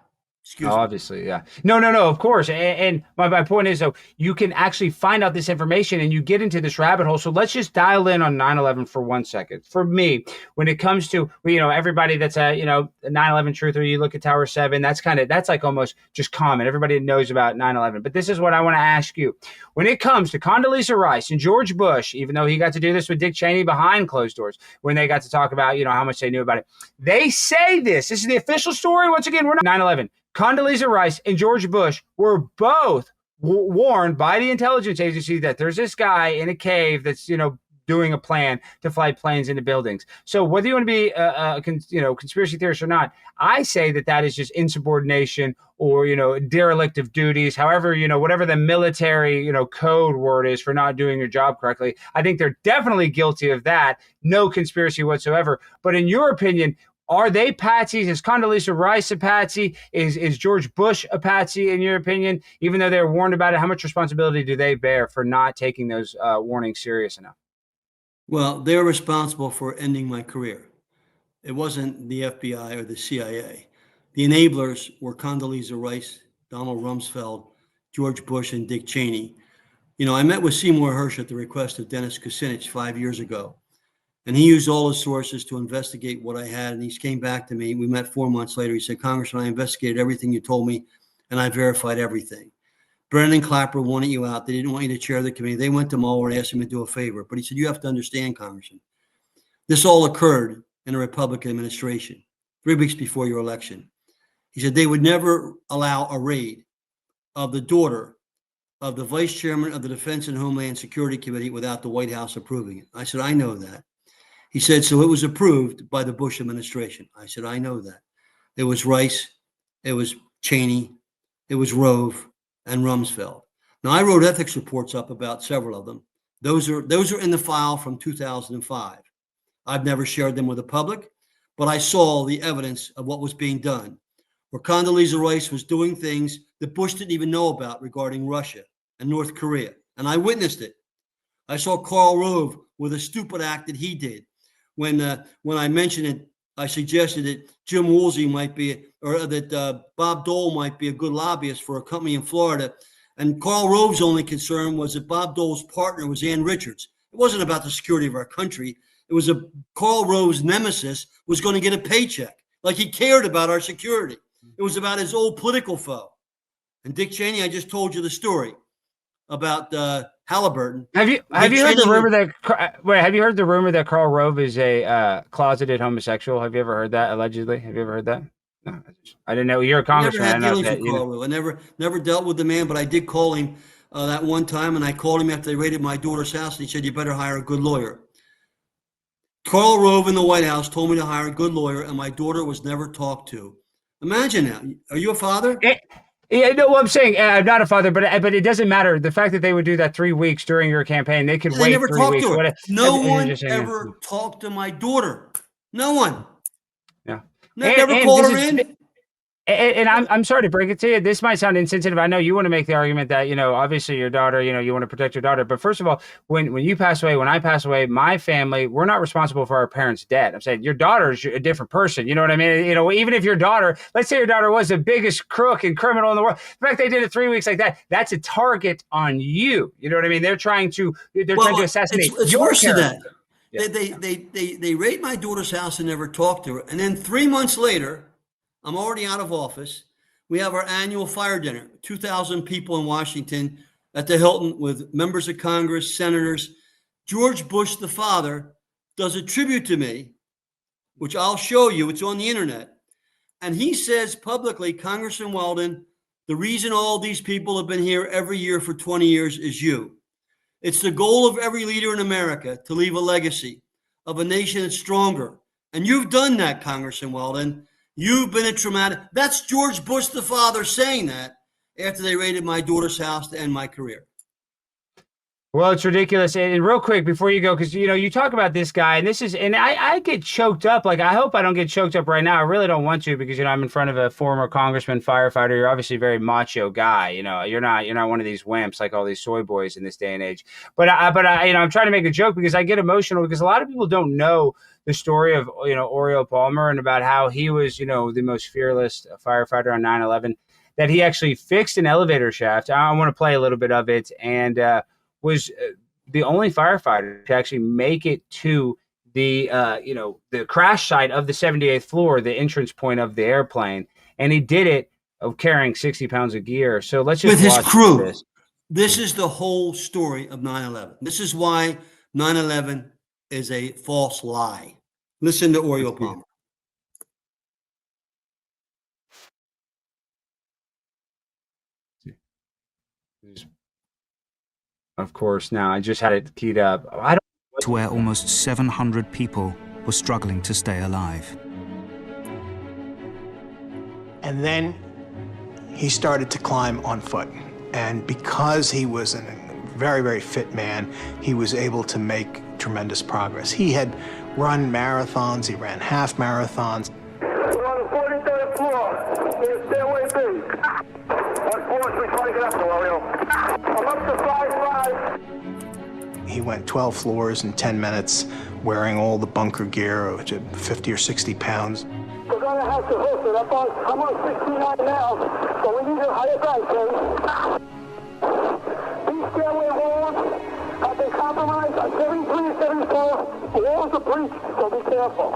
Excuse me. Obviously, yeah. No, of course. And my point is, though, you can actually find out this information and you get into this rabbit hole. So let's just dial in on 9/11 for 1 second. For me, when it comes to, everybody that's a, 9/11 truther, you look at Tower 7, that's like almost just common. Everybody knows about 9/11. But this is what I want to ask you. When it comes to Condoleezza Rice and George Bush, even though he got to do this with Dick Cheney behind closed doors, when they got to talk about, how much they knew about it, they say this is the official story. Once again, we're not 9/11. Condoleezza Rice and George Bush were both warned by the intelligence agency that there's this guy in a cave that's, doing a plan to fly planes into buildings. So whether you want to be a conspiracy theorist or not, I say that is just insubordination or, derelict of duties, however, whatever the military, code word is for not doing your job correctly. I think they're definitely guilty of that. No conspiracy whatsoever. But in your opinion, are they patsies? Is Condoleezza Rice a patsy? Is George Bush a patsy, in your opinion? Even though they're warned about it, how much responsibility do they bear for not taking those warnings serious enough? Well, they're responsible for ending my career. It wasn't the FBI or the CIA. The enablers were Condoleezza Rice, Donald Rumsfeld, George Bush, and Dick Cheney. I met with Seymour Hersh at the request of Dennis Kucinich 5 years ago. And he used all his sources to investigate what I had. And he came back to me. We met 4 months later. He said, Congressman, I investigated everything you told me, and I verified everything. Brennan Clapper wanted you out. They didn't want you to chair the committee. They went to Mueller and asked him to do a favor. But he said, you have to understand, Congressman, this all occurred in a Republican administration 3 weeks before your election. He said they would never allow a raid of the daughter of the vice chairman of the Defense and Homeland Security Committee without the White House approving it. I said, I know that. He said, so it was approved by the Bush administration. I said, I know that. It was Rice, it was Cheney, it was Rove, and Rumsfeld. Now, I wrote ethics reports up about several of them. Those are in the file from 2005. I've never shared them with the public, but I saw the evidence of what was being done, where Condoleezza Rice was doing things that Bush didn't even know about regarding Russia and North Korea. And I witnessed it. I saw Karl Rove with a stupid act that he did. When I mentioned it, I suggested that Jim Woolsey might be, or that Bob Dole might be a good lobbyist for a company in Florida. And Karl Rove's only concern was that Bob Dole's partner was Ann Richards. It wasn't about the security of our country. It was Karl Rove's nemesis was going to get a paycheck. Like he cared about our security. It was about his old political foe. And Dick Cheney, I just told you the story about Halliburton. Have you heard the rumor that Karl Rove is a closeted homosexual? Have you ever heard that? Allegedly, have you ever heard that? No, I didn't know. You're a congressman. I never had dealings with Karl Rove. I never dealt with the man, but I did call him that one time, and I called him after they raided my daughter's house, and he said, "You better hire a good lawyer." Karl Rove in the White House told me to hire a good lawyer, and my daughter was never talked to. Imagine now. Are you a father? Yeah, no, what I'm saying, I'm not a father, but it doesn't matter. The fact that they would do that 3 weeks during your campaign, they could wait never 3 weeks. To her. No one ever talked to my daughter. No one. Yeah. Never called her in. And I'm sorry to break it to you. This might sound insensitive. I know you want to make the argument that, obviously your daughter, you want to protect your daughter. But first of all, when you pass away, when I pass away, my family, we're not responsible for our parents' death. I'm saying your daughter's a different person. You know what I mean? Even if your daughter, let's say your daughter was the biggest crook and criminal in the world, the fact they did it 3 weeks like that, that's a target on you. You know what I mean? They're trying to assassinate it's your worse character. Than that. They raid my daughter's house and never talked to her. And then 3 months later, I'm already out of office. We have our annual fire dinner, 2,000 people in Washington at the Hilton with members of Congress, senators. George Bush, the father, does a tribute to me, which I'll show you. It's on the internet. And he says publicly, Congressman Weldon, the reason all these people have been here every year for 20 years is you. It's the goal of every leader in America to leave a legacy of a nation that's stronger. And you've done that, Congressman Weldon. You've been a traumatic. That's George Bush, the father, saying that after they raided my daughter's house to end my career. Well, it's ridiculous. And real quick before you go, because you talk about this guy, and I get choked up. Like, I hope I don't get choked up right now. I really don't want to, because I'm in front of a former congressman, firefighter. You're obviously a very macho guy. You're not one of these wimps like all these soy boys in this day and age. But I'm trying to make a joke because I get emotional, because a lot of people don't know the story of Oriel Palmer, and about how he was the most fearless firefighter on 9/11. That he actually fixed an elevator shaft. I want to play a little bit of it, and was the only firefighter to actually make it to the the crash site of the 78th floor, the entrance point of the airplane, and he did it of carrying 60 pounds of gear. So let's just with his watch crew. this. This is the whole story of 9/11. This is why 9/11 is a false lie. Listen to Oriel Palmer. Of course, now I just had it keyed up. To where almost 700 people were struggling to stay alive. And then he started to climb on foot. And because he was a very, very fit man, he was able to make tremendous progress. He had run marathons, he ran half marathons. We're on the 43rd floor. Here's stairway B. What floor should we try to get up to, Oriel? I'm up to 5'5". He went 12 floors in 10 minutes, wearing all the bunker gear, which had 50 or 60 pounds. We're going to have to hook it. I'm on 69 now, so we need a higher bank, These stairway walls have been compromised on 73 and 74. The walls are breached, so be careful.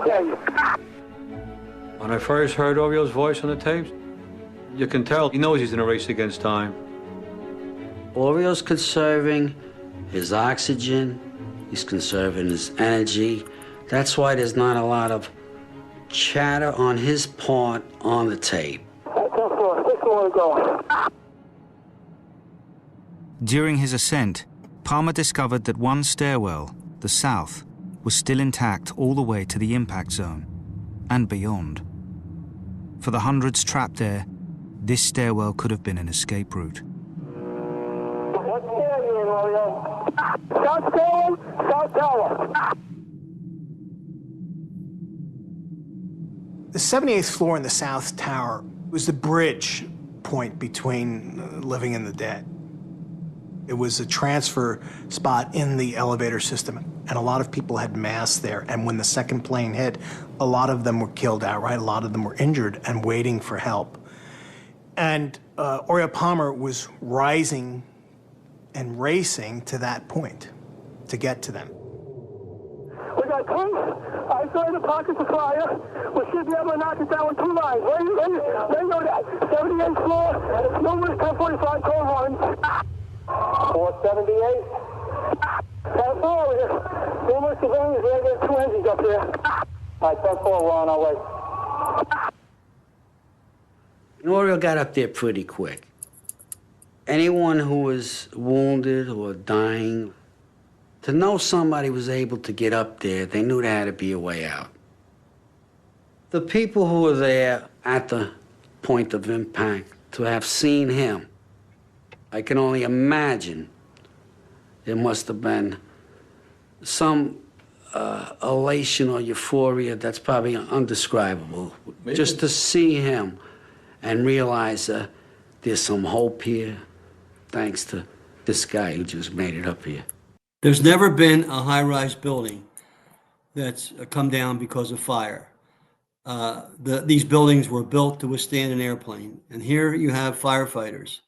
Yeah. When I first heard Oriel's voice on the tapes, you can tell he knows he's in a race against time. Oriel's conserving his oxygen, he's conserving his energy. That's why there's not a lot of chatter on his part on the tape. Six more to go. During his ascent, Palmer discovered that one stairwell, the south, was still intact all the way to the impact zone and beyond. For the hundreds trapped there, this stairwell could have been an escape route. What stair are you in, Oriel? South stairway, South tower. The 78th floor in the South Tower was the bridge point between living and the dead. It was a transfer spot in the elevator system, and a lot of people had mass there. And when the second plane hit, a lot of them were killed outright, a lot of them were injured and waiting for help. And Oriel Palmer was rising and racing to that point to get to them. We got tanks. I saw in the pockets of fire. We should be able to knock it down with 2 lines. Where you know that? 78th floor, numerous 1045 call runs. 478. 10 4, numerous civilians. We're going to get 2 engines up here. All right, 10 4, we're on our way. And Oriel got up there pretty quick. Anyone who was wounded or dying, to know somebody was able to get up there, they knew there had to be a way out. The people who were there at the point of impact, to have seen him, I can only imagine there must have been some elation or euphoria that's probably undescribable. Maybe. Just to see him and realize there's some hope here, thanks to this guy who just made it up here. There's never been a high-rise building that's come down because of fire. These buildings were built to withstand an airplane. And here you have firefighters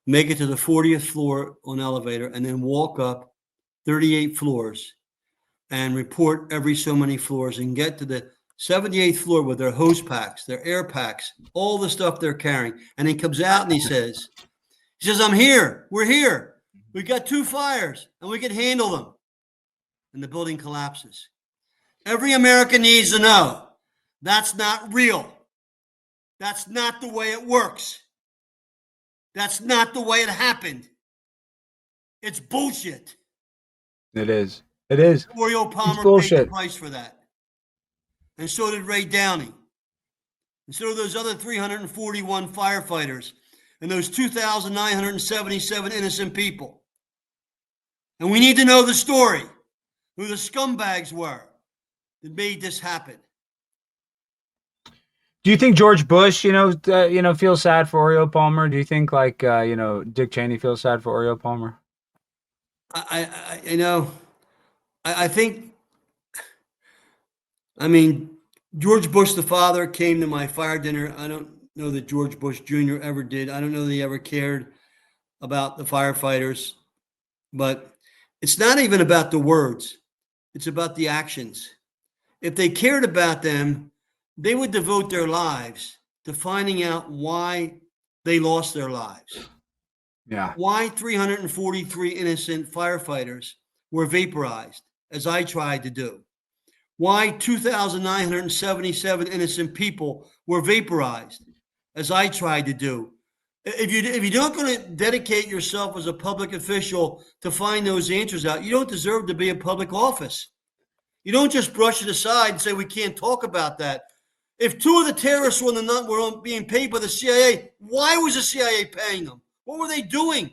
make it to the 40th floor on elevator and then walk up 38 floors and report every so many floors and get to the 78th floor with their hose packs, their air packs, all the stuff they're carrying. And he comes out and he says, I'm here. We're here. We got 2 fires and we can handle them. And the building collapses. Every American needs to know that's not real. That's not the way it works. That's not the way it happened. It's bullshit. It is. It is. Oriel Palmer paid the bullshit. price for that. and so did Ray Downey. And so did those other 341 firefighters and those 2,977 innocent people. And we need to know the story, who the scumbags were that made this happen. Do you think George Bush, feels sad for Oriole Palmer? Do you think Dick Cheney feels sad for Oriole Palmer? I think, George Bush, the father, came to my fire dinner. I don't know that George Bush Jr. ever did. I don't know that he ever cared about the firefighters, but it's not even about the words. It's about the actions. If they cared about them, they would devote their lives to finding out why they lost their lives. Yeah. Why 343 innocent firefighters were vaporized, as I tried to do. Why 2,977 innocent people were vaporized, as I tried to do. If you're not going to dedicate yourself as a public official to find those answers out, you don't deserve to be in public office. You don't just brush it aside and say, we can't talk about that. If two of the terrorists were being paid by the CIA, why was the CIA paying them? What were they doing?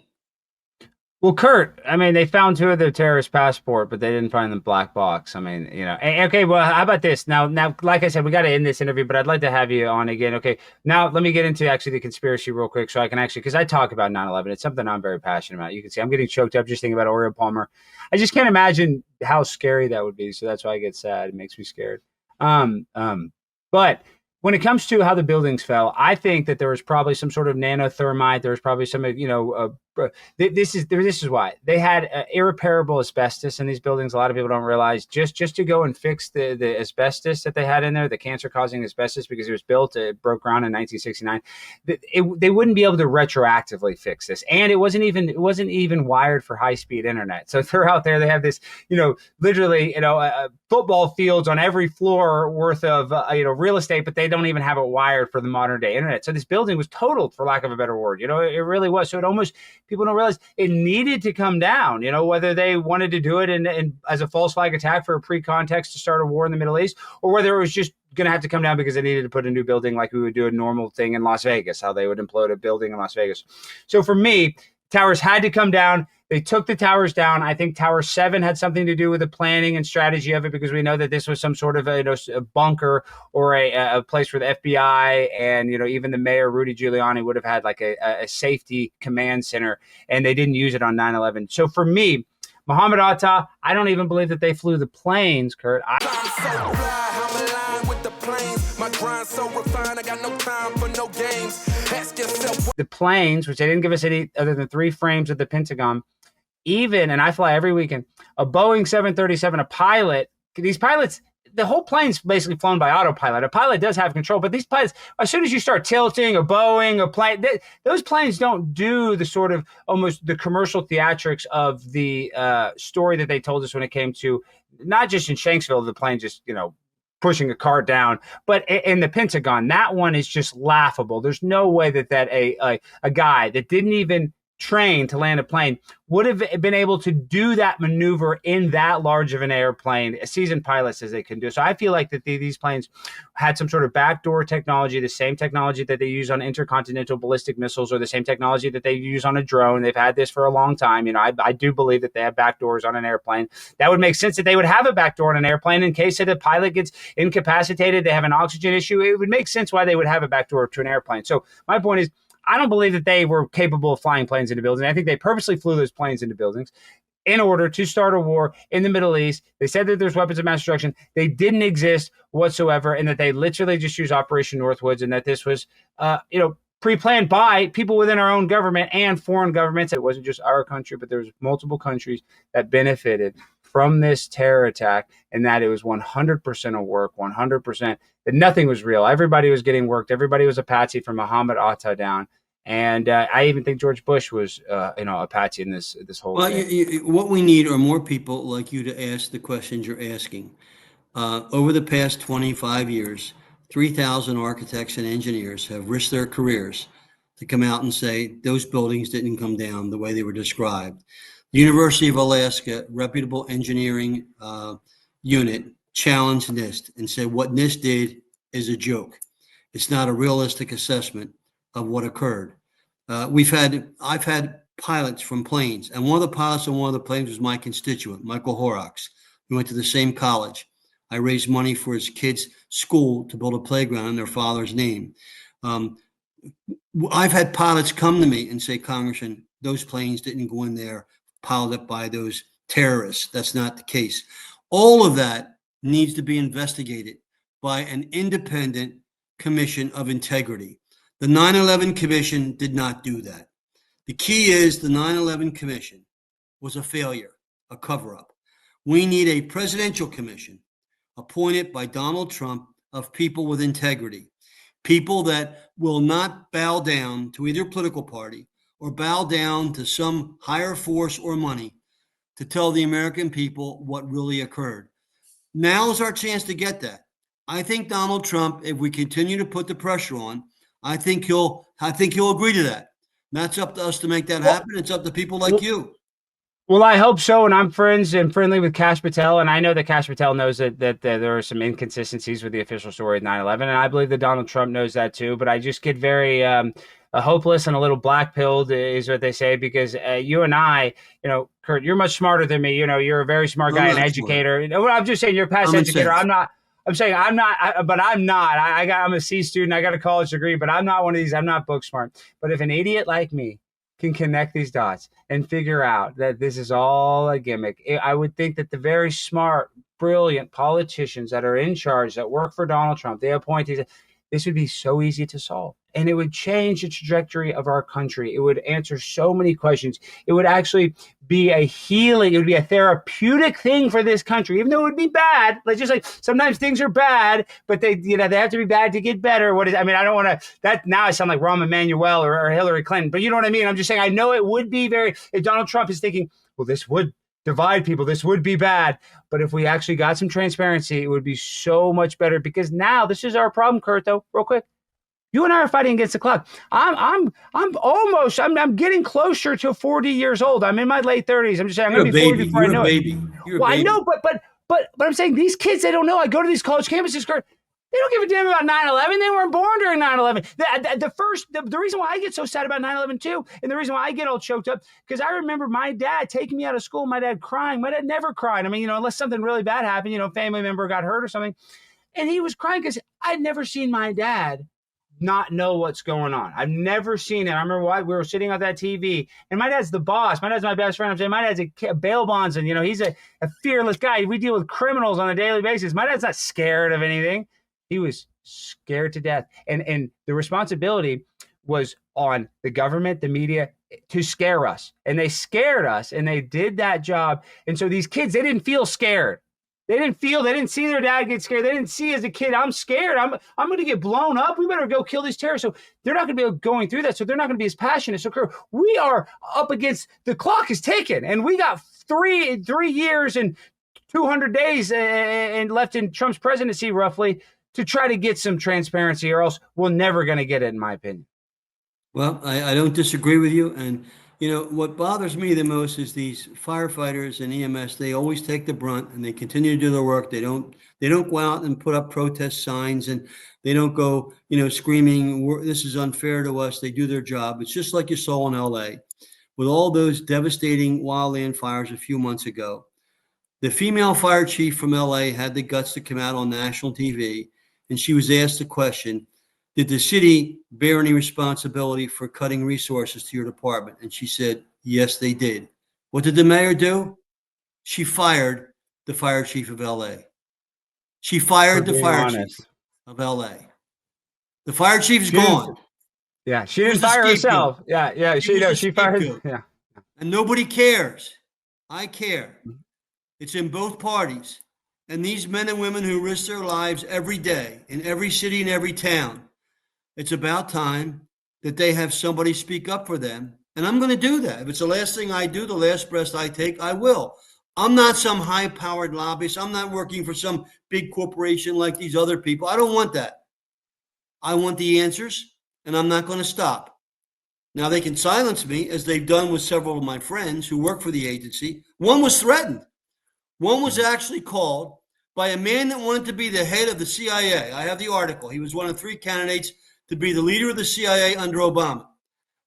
Well, Kurt, they found two of their terrorist passport, but they didn't find the black box. Okay, well, how about this? Now, like I said, we got to end this interview, but I'd like to have you on again. Okay, now let me get into actually the conspiracy real quick so I can because I talk about 9/11. It's something I'm very passionate about. You can see I'm getting choked up just thinking about Oriole Palmer. I just can't imagine how scary that would be. So that's why I get sad. It makes me scared. But when it comes to how the buildings fell, I think that there was probably some sort of nanothermite. There was probably some, this is why they had irreparable asbestos in these buildings. A lot of people don't realize just to go and fix the asbestos that they had in there, the cancer causing asbestos, because it broke ground in 1969. They wouldn't be able to retroactively fix this. And it wasn't even wired for high speed internet. So they're out there, they have this, literally, football fields on every floor worth of, real estate, but they don't even have it wired for the modern day internet. So this building was totaled, for lack of a better word. It really was. So people don't realize it needed to come down, whether they wanted to do it in as a false flag attack for a pre-context to start a war in the Middle East, or whether it was just going to have to come down because they needed to put a new building like we would do a normal thing in Las Vegas, how they would implode a building in Las Vegas. So for me, towers had to come down. They took the towers down. I think Tower 7 had something to do with the planning and strategy of it, because we know that this was some sort of a bunker or a place where the FBI and, even the mayor, Rudy Giuliani, would have had like a safety command center, and they didn't use it on 9/11. So for me, Mohammed Atta, I don't even believe that they flew the planes, Kurt. The planes, which they didn't give us any other than 3 frames of the Pentagon, and I fly every weekend, a Boeing 737, a pilot, these pilots, the whole plane's basically flown by autopilot. A pilot does have control, but these pilots, as soon as you start tilting, a Boeing, a plane, those planes don't do the sort of almost the commercial theatrics of the story that they told us when it came to, not just in Shanksville, the plane just, pushing a car down, but in the Pentagon, that one is just laughable. There's no way that a guy that didn't even train to land a plane would have been able to do that maneuver in that large of an airplane. Seasoned pilots as they can do. So I feel like that these planes had some sort of backdoor technology, the same technology that they use on intercontinental ballistic missiles, or the same technology that they use on a drone. They've had this for a long time. I do believe that they have backdoors on an airplane. That would make sense that they would have a backdoor on an airplane in case that a pilot gets incapacitated, they have an oxygen issue. It would make sense why they would have a backdoor to an airplane. So my point is, I don't believe that they were capable of flying planes into buildings. I think they purposely flew those planes into buildings in order to start a war in the Middle East. They said that there's weapons of mass destruction. They didn't exist whatsoever, and that they literally just used Operation Northwoods, and that this was, pre-planned by people within our own government and foreign governments. It wasn't just our country, but there was multiple countries that benefited from this terror attack, and that it was 100% a work, 100%, that nothing was real. Everybody was getting worked. Everybody was a patsy from Mohammed Atta down. And I even think George Bush was, a patsy in this whole thing. What we need are more people like you to ask the questions you're asking. Over the past 25 years, 3,000 architects and engineers have risked their careers to come out and say those buildings didn't come down the way they were described. The University of Alaska, reputable engineering unit, challenged NIST and said what NIST did is a joke. It's not a realistic assessment of what occurred. I've had pilots from planes, and one of the pilots on one of the planes was my constituent, Michael Horrocks. We went to the same college. I raised money for his kids' school to build a playground in their father's name. I've had pilots come to me and say, Congressman, those planes didn't go in there piled up by those terrorists. That's not the case. All of that needs to be investigated by an independent commission of integrity. The 9/11 Commission did not do that. The key is the 9/11 Commission was a failure, a cover-up. We need a presidential commission appointed by Donald Trump of people with integrity, people that will not bow down to either political party or bow down to some higher force or money to tell the American people what really occurred. Now is our chance to get that. I think Donald Trump, if we continue to put the pressure on, I think he'll agree to that. And that's up to us to make that happen. It's up to people like you. Well, I hope so, and I'm friends and friendly with Kash Patel, and I know that Kash Patel knows that there are some inconsistencies with the official story of 9/11, and I believe that Donald Trump knows that too. But I just get very hopeless and a little black-pilled, is what they say, because you and I, Kurt, you're much smarter than me. You're a very smart guy, an educator. Well, I'm just saying you're a past educator. I'm not. I'm saying I'm not, but I'm not. I'm a C student. I got a college degree, but I'm not one of these. I'm not book smart. But if an idiot like me can connect these dots and figure out that this is all a gimmick, I would think that the very smart, brilliant politicians that are in charge, that work for Donald Trump, they appointed, this would be so easy to solve. And it would change the trajectory of our country. It would answer so many questions. It would actually be a healing. It would be a therapeutic thing for this country, even though it would be bad. Like, just like sometimes things are bad, but they have to be bad to get better. I don't want to, that now I sound like Rahm Emanuel or Hillary Clinton, but you know what I mean? I'm just saying, I know it would be if Donald Trump is thinking, well, this would divide people, this would be bad. But if we actually got some transparency, it would be so much better, because now this is our problem, Kurt, though, real quick. You and I are fighting against the clock. I'm getting closer to 40 years old. I'm in my late 30s. I'm just saying I'm going to be 40 before I know it. Well, I know, but I'm saying these kids, they don't know. I go to these college campuses, Kurt, they don't give a damn about 9/11. They weren't born during 9/11. The reason why I get so sad about 9/11 too, and the reason why I get all choked up, because I remember my dad taking me out of school, my dad crying. My dad never cried. I mean, unless something really bad happened, family member got hurt or something. And he was crying because I'd never seen my dad not know what's going on. I've never seen it. I remember we were sitting on that TV, and my dad's the boss. My dad's my best friend. I'm saying my dad's a bail bondsman. He's a fearless guy. We deal with criminals on a daily basis. My dad's not scared of anything. He was scared to death. And the responsibility was on the government, the media, to scare us. And they scared us, and they did that job. And so these kids, they didn't feel scared. They didn't see their dad get scared. They didn't see as a kid, I'm scared. I'm going to get blown up. We better go kill these terrorists. So they're not going to be going through that. So they're not going to be as passionate. So we are up against, the clock is ticking, and we got 3 years and 200 days and left in Trump's presidency, roughly, to try to get some transparency, or else we're never going to get it, in my opinion. Well, I don't disagree with you. And what bothers me the most is these firefighters and EMS. They always take the brunt, and they continue to do their work. They don't go out and put up protest signs, and they don't go, screaming, this is unfair to us. They do their job. It's just like you saw in LA with all those devastating wildland fires a few months ago. The female fire chief from LA had the guts to come out on national TV, and she was asked the question, did the city bear any responsibility for cutting resources to your department? And she said, yes, they did. What did the mayor do? She fired the fire chief of LA. She fired the fire chief of LA. The fire chief's gone. Yeah, she didn't fire herself. Yeah, she fired. Yeah. And nobody cares. I care. It's in both parties. And these men and women who risk their lives every day in every city and every town, it's about time that they have somebody speak up for them. And I'm going to do that. If it's the last thing I do, the last breath I take, I will. I'm not some high-powered lobbyist. I'm not working for some big corporation like these other people. I don't want that. I want the answers, and I'm not going to stop. Now, they can silence me, as they've done with several of my friends who work for the agency. One was threatened. One was actually called by a man that wanted to be the head of the CIA. I have the article. He was one of 3 candidates to be the leader of the CIA under Obama.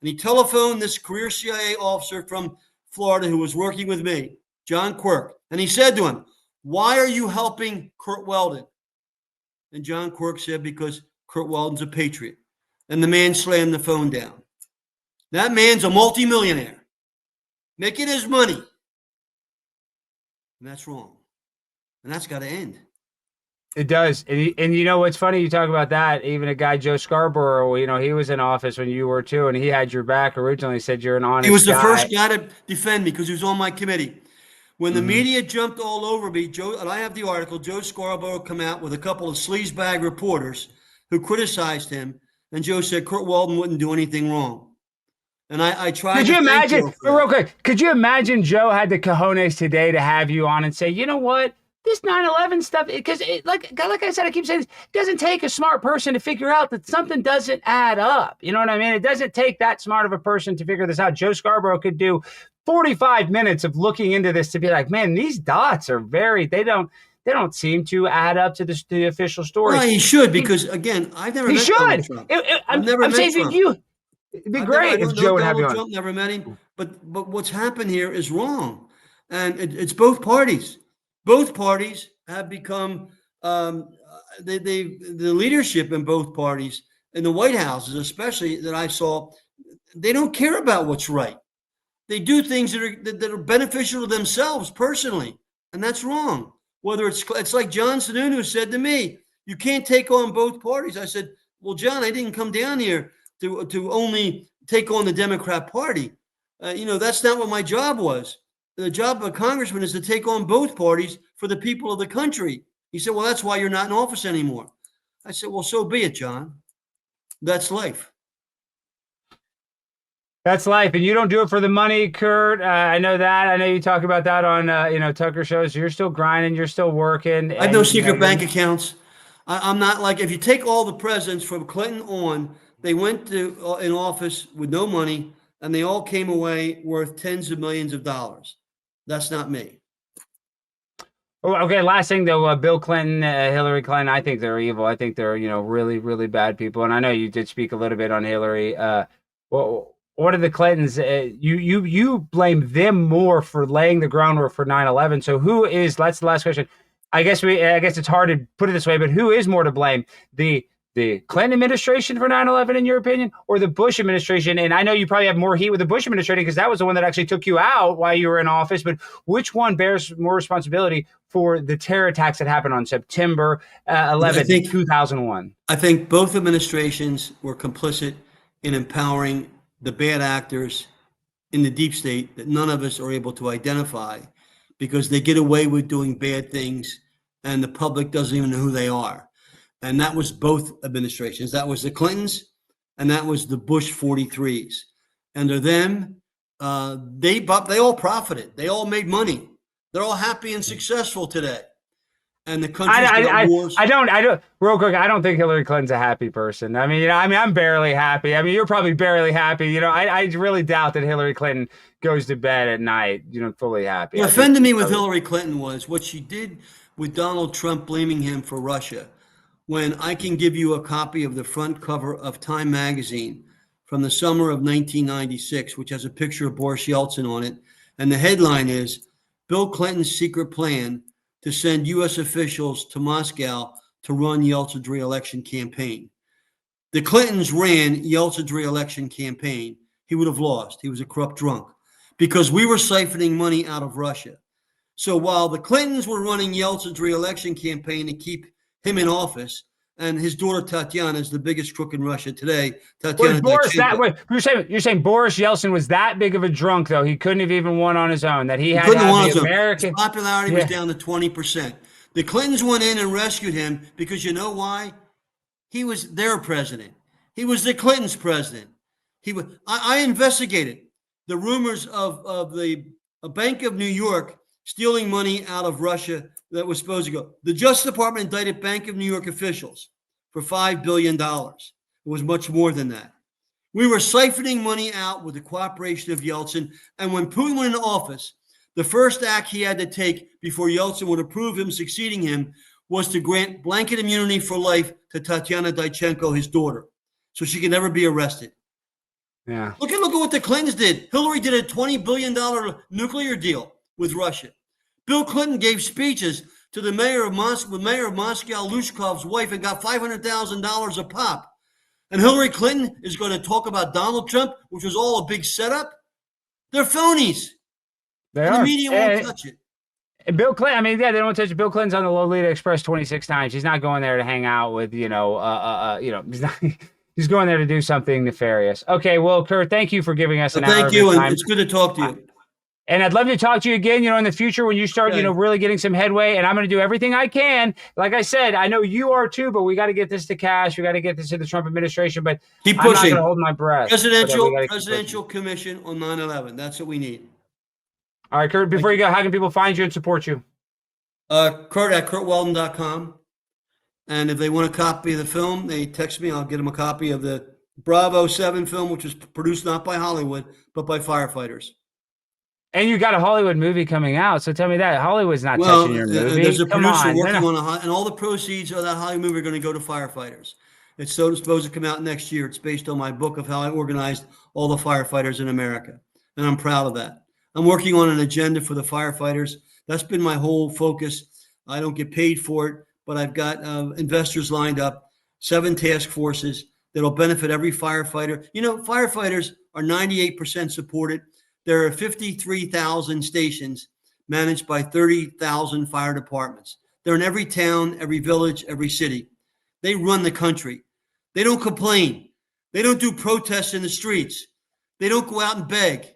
And he telephoned this career CIA officer from Florida who was working with me, John Quirk. And he said to him, "Why are you helping Curt Weldon?" And John Quirk said, "Because Curt Weldon's a patriot." And the man slammed the phone down. That man's a multimillionaire, making his money. And that's wrong. And that's got to end. It does. And you know what's funny? You talk about that. Even a guy, Joe Scarborough, he was in office when you were too, and he had your back originally, said you're an honest guy. He was the first guy to defend me because he was on my committee. When the media jumped all over me, Joe, and I have the article, Joe Scarborough come out with a couple of sleazebag reporters who criticized him, and Joe said Curt Weldon wouldn't do anything wrong. And I tried Could you imagine, real quick, could you imagine Joe had the cojones today to have you on and say, you know what? This 9/11 stuff, because like I said, I keep saying this, it doesn't take a smart person to figure out that something doesn't add up. You know what I mean? It doesn't take that smart of a person to figure this out. Joe Scarborough could do 45 minutes of looking into this to be like, man, these dots are they don't seem to add up to the official story. Well, he should, because again, I've never met Donald Trump. I'm saying Trump. It'd be great if Joe would have you on. Trump, never met him, but what's happened here is wrong, and it's both parties. Both parties have become the leadership in both parties, in the White Houses especially, that I saw, they don't care about what's right. They do things that are beneficial to themselves personally, and that's wrong. Whether it's like John Sununu who said to me, "You can't take on both parties." I said, "Well, John, I didn't come down here to only take on the Democrat Party. That's not what my job was. The job of a congressman is to take on both parties for the people of the country." He said, "Well, that's why you're not in office anymore." I said, "Well, so be it, John. That's life." That's life, and you don't do it for the money, Curt. I know that. I know you talk about that on Tucker shows. You're still grinding. You're still working. I have no secret bank accounts. I'm not like, if you take all the presidents from Clinton on, they went in office with no money, and they all came away worth tens of millions of dollars. That's not me. Oh, okay, last thing though, Bill Clinton, Hillary Clinton, I think they're evil. I think they're really, really bad people. And I know you did speak a little bit on Hillary. Well, what are the Clintons? You blame them more for laying the groundwork for 9/11. So who is? That's the last question. I guess it's hard to put it this way, but who is more to blame? The Clinton administration for 9/11, in your opinion, or the Bush administration? And I know you probably have more heat with the Bush administration because that was the one that actually took you out while you were in office. But which one bears more responsibility for the terror attacks that happened on September 11th, 2001? I think both administrations were complicit in empowering the bad actors in the deep state that none of us are able to identify, because they get away with doing bad things and the public doesn't even know who they are. And that was both administrations. That was the Clintons and that was the Bush 43s. Under them, they all profited. They all made money. They're all happy and successful today. And the country's got wars. I don't, real quick, I don't think Hillary Clinton's a happy person. I'm barely happy. You're probably barely happy. I really doubt that Hillary Clinton goes to bed at night, fully happy. What offended me with Hillary Clinton was what she did with Donald Trump blaming him for Russia. When I can give you a copy of the front cover of Time magazine from the summer of 1996, which has a picture of Boris Yeltsin on it. And the headline is Bill Clinton's secret plan to send U.S. officials to Moscow to run Yeltsin's re-election campaign. The Clintons ran Yeltsin's re-election campaign. He would have lost. He was a corrupt drunk because we were siphoning money out of Russia. So while the Clintons were running Yeltsin's re-election campaign to keep him in office, and his daughter Tatiana is the biggest crook in Russia today. Tatiana, you're saying Boris Yeltsin was that big of a drunk, though he couldn't have even won on his own. That he had the American his popularity was down to 20%. The Clintons went in and rescued him because you know why? He was their president. He was the Clintons' president. I investigated the rumors of the Bank of New York stealing money out of Russia that was supposed to go. The Justice Department indicted Bank of New York officials for $5 billion. It was much more than that. We were siphoning money out with the cooperation of Yeltsin. And when Putin went into office, The first act he had to take before Yeltsin would approve him succeeding him was to grant blanket immunity for life to Tatiana Dychenko, his daughter, so she could never be arrested. Yeah. Look at what the Clintons did. Hillary did a $20 billion nuclear deal with Russia. Bill Clinton gave speeches to the mayor of Moscow, Lushkov's wife, and got $500,000 a pop. And Hillary Clinton is going to talk about Donald Trump, which was all a big setup. They're phonies. They and are. The media won't touch it. And Bill Clinton, I mean, yeah, they don't touch it. Bill Clinton's on the Lolita Express 26 times. He's not going there to hang out with, he's not. He's going there to do something nefarious. Okay, well, Curt, thank you for giving us an hour. Thank you, and it's good to talk to you. And I'd love to talk to you again, in the future when you start, really getting some headway. And I'm going to do everything I can. Like I said, I know you are too, but we got to get this to cash. We got to get this to the Trump administration. But keep pushing. I'm not going to hold my breath. Presidential commission on 9/11. That's what we need. All right, Curt, before you go, how can people find you and support you? Curt at CurtWeldon.com. And if they want a copy of the film, they text me. I'll get them a copy of the Bravo 7 film, which was produced not by Hollywood, but by Firefighters. And you got a Hollywood movie coming out. So tell me that. Hollywood's not touching your movie. There's a producer working on and all the proceeds of that Hollywood movie are going to go to Firefighters. It's supposed to come out next year. It's based on my book of how I organized all the firefighters in America. And I'm proud of that. I'm working on an agenda for the firefighters. That's been my whole focus. I don't get paid for it, but I've got investors lined up, 7 task forces that'll benefit every firefighter. Firefighters are 98% supported. There are 53,000 stations managed by 30,000 fire departments. They're in every town, every village, every city. They run the country. They don't complain. They don't do protests in the streets. They don't go out and beg.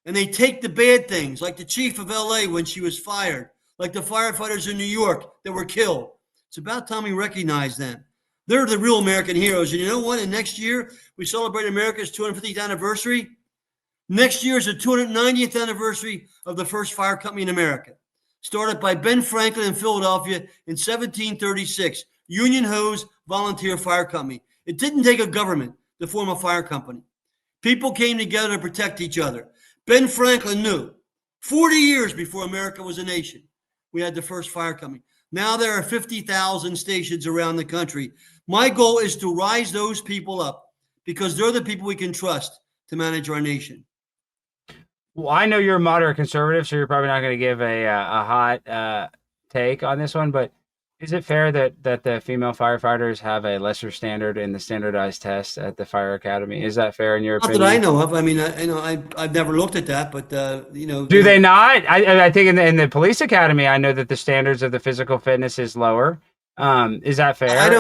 And they take the bad things, like the chief of LA when she was fired, like the firefighters in New York that were killed. It's about time we recognize them. They're the real American heroes. And you know what? And next year, we celebrate America's 250th anniversary. Next year is the 290th anniversary of the first fire company in America. Started by Ben Franklin in Philadelphia in 1736. Union Hose Volunteer Fire Company. It didn't take a government to form a fire company. People came together to protect each other. Ben Franklin knew 40 years before America was a nation, we had the first fire company. Now there are 50,000 stations around the country. My goal is to rise those people up because they're the people we can trust to manage our nation. Well, I know you're a moderate conservative, so you're probably not going to give a hot take on this one, but is it fair that the female firefighters have a lesser standard in the standardized tests at the fire academy? Is that fair in your opinion? Not that I know of. I mean, I've never looked at that, but do they not? I think in the police academy, I know that the standards of the physical fitness is lower. Is that fair?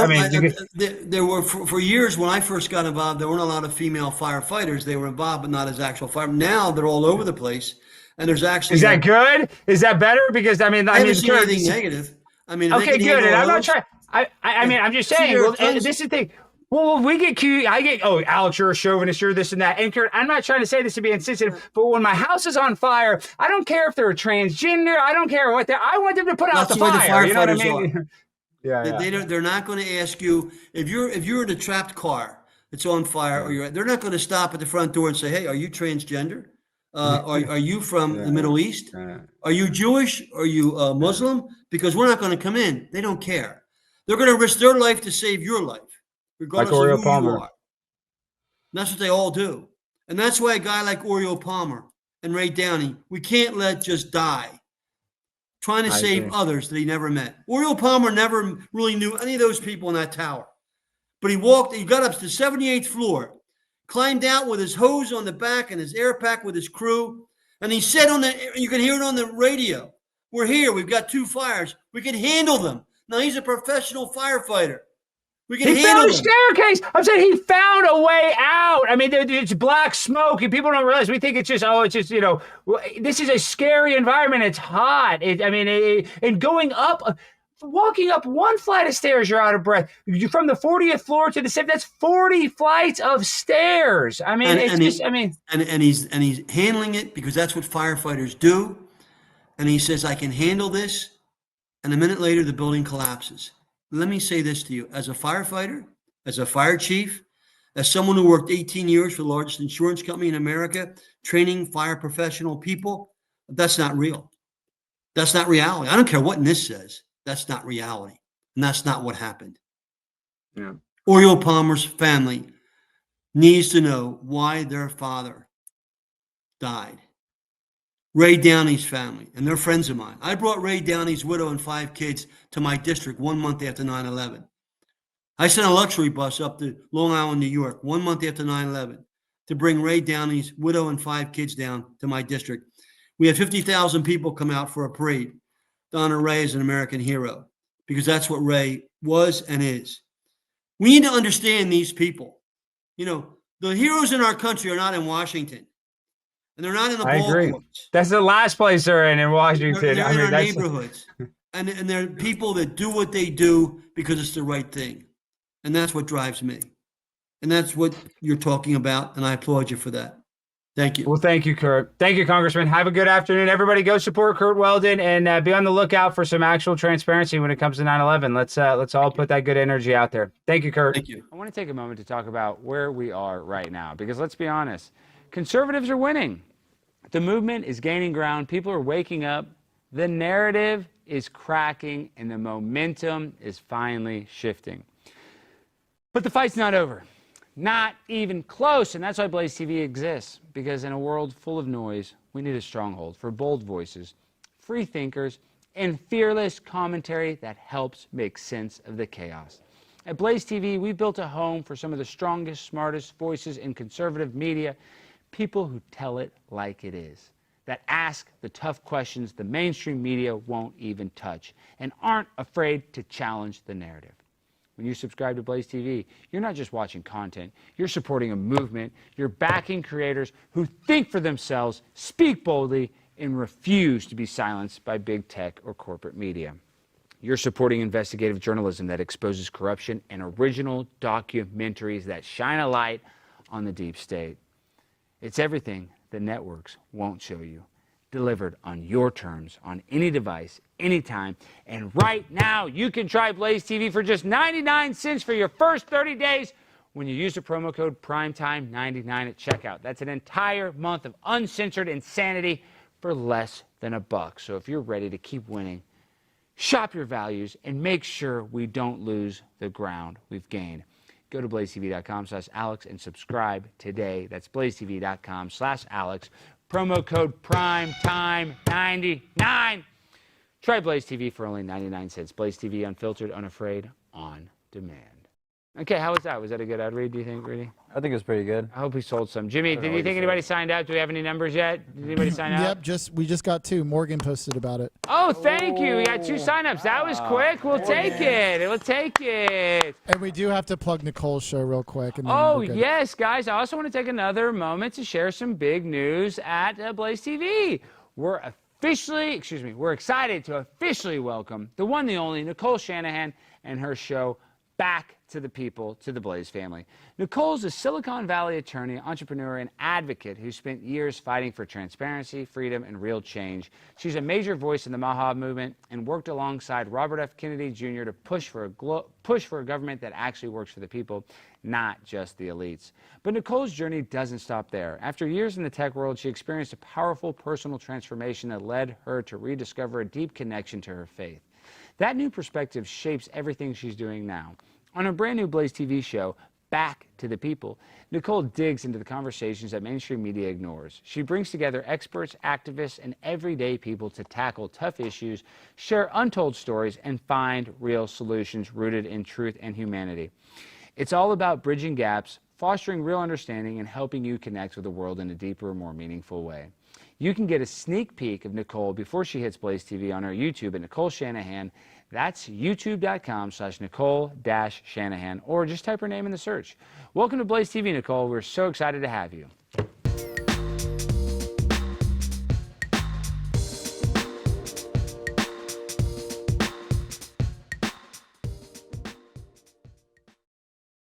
There were for years when I first got involved, there weren't a lot of female firefighters. They were involved, but not as actual fire. Now they're all over the place, and there's actually. Is that good? Is that better? Because I haven't seen anything negative. I mean, okay, good. And I'm not trying. I mean, I'm just saying. Well, this is the thing. Well, we get cute. I get, Alex, you're a chauvinist, you're this and that. And Curt, I'm not trying to say this to be insensitive, but when my house is on fire, I don't care if they're transgender. I don't care what they're. I want them to put out the fire. You know what I mean? They're not going to ask you if you're in a trapped car that's on fire, or they're not going to stop at the front door and say, "Hey, are you transgender? Are you from the Middle East? Are you Jewish? Are you Muslim?" Because we're not going to come in. They don't care. They're going to risk their life to save your life, regardless of who you are. And that's what they all do. And that's why a guy like Oriole Palmer and Ray Downey, we can't let just die trying to save others that he never met. Oriole Palmer never really knew any of those people in that tower. But he got up to the 78th floor, climbed out with his hose on the back and his air pack with his crew. And he said you can hear it on the radio, "We're here. We've got 2 fires. We can handle them." Now he's a professional firefighter. We can handle them. He found a staircase. I'm saying he found a way out. I mean, it's black smoke, and people don't realize. We think it's just, this is a scary environment. It's hot. And going up, walking up 1 flight of stairs, you're out of breath. From the 40th floor to the 7th, that's 40 flights of stairs. I mean, and he's handling it because that's what firefighters do. And he says, "I can handle this." And a minute later, the building collapses. Let me say this to you. As a firefighter, as a fire chief, as someone who worked 18 years for the largest insurance company in America, training fire professional people, that's not real. That's not reality. I don't care what NIST says. That's not reality. And that's not what happened. Yeah. Oriole Palmer's family needs to know why their father died. Ray Downey's family, and they're friends of mine. I brought Ray Downey's widow and 5 kids to my district 1 month after 9/11. I sent a luxury bus up to Long Island, New York, 1 month after 9/11 to bring Ray Downey's widow and 5 kids down to my district. We had 50,000 people come out for a parade to honor Ray as an American hero, because that's what Ray was and is. We need to understand these people. You know, the heroes in our country are not in Washington, and they're not in the I agree. ballparks. That's the last place they're in Washington. They're I in mean, our neighborhoods. And they're people that do what they do because it's the right thing. And that's what drives me. And that's what you're talking about. And I applaud you for that. Thank you. Well, thank you, Curt. Thank you, Congressman. Have a good afternoon. Everybody go support Curt Weldon and be on the lookout for some actual transparency when it comes to 9/11. Let's all put that good energy out there. Thank you, Curt. Thank you. I want to take a moment to talk about where we are right now, because let's be honest, conservatives are winning. The movement is gaining ground. People are waking up. The narrative is cracking, and the momentum is finally shifting. But the fight's not over. Not even close, and that's why Blaze TV exists, because in a world full of noise, we need a stronghold for bold voices, free thinkers, and fearless commentary that helps make sense of the chaos. At Blaze TV, we built a home for some of the strongest, smartest voices in conservative media, people who tell it like it is, that ask the tough questions the mainstream media won't even touch, and aren't afraid to challenge the narrative. When you subscribe to Blaze TV, you're not just watching content, you're supporting a movement, you're backing creators who think for themselves, speak boldly, and refuse to be silenced by big tech or corporate media. You're supporting investigative journalism that exposes corruption and original documentaries that shine a light on the deep state. It's everything the networks won't show you, delivered on your terms, on any device, anytime. And right now, you can try Blaze TV for just 99 cents for your first 30 days when you use the promo code PRIMETIME99 at checkout. That's an entire month of uncensored insanity for less than $1. So if you're ready to keep winning, shop your values and make sure we don't lose the ground we've gained. Go to blazetv.com/Alex and subscribe today. That's blazetv.com/Alex. Promo code PRIMETIME99. Try Blaze TV for only 99 cents. Blaze TV, unfiltered, unafraid, on demand. Okay, how was that? Was that a good ad read, do you think, Rudy? I think it was pretty good. I hope we sold some. Jimmy, did you think anybody signed up? Do we have any numbers yet? Did anybody sign up? Yep, we just got 2. Morgan posted about it. Oh, thank you. We got 2 signups. That was quick. We'll take it. We'll take it. And we do have to plug Nicole's show real quick. And then Oh, we're good. yes, guys. I also want to take another moment to share some big news at Blaze TV. We're excited to officially welcome the one, the only, Nicole Shanahan and her show back to the people, to the Blaze family. Nicole's a Silicon Valley attorney, entrepreneur, and advocate who spent years fighting for transparency, freedom, and real change. She's a major voice in the Maha movement and worked alongside Robert F. Kennedy Jr. to push for a government that actually works for the people, not just the elites. But Nicole's journey doesn't stop there. After years in the tech world, she experienced a powerful personal transformation that led her to rediscover a deep connection to her faith. That new perspective shapes everything she's doing now. On her brand new Blaze TV show, Back to the People, Nicole digs into the conversations that mainstream media ignores. She brings together experts, activists, and everyday people to tackle tough issues, share untold stories, and find real solutions rooted in truth and humanity. It's all about bridging gaps, fostering real understanding, and helping you connect with the world in a deeper, more meaningful way. You can get a sneak peek of Nicole before she hits Blaze TV on her YouTube at Nicole Shanahan. That's youtube.com/Nicole-Shanahan, or just type her name in the search. Welcome to Blaze TV, Nicole. We're so excited to have you.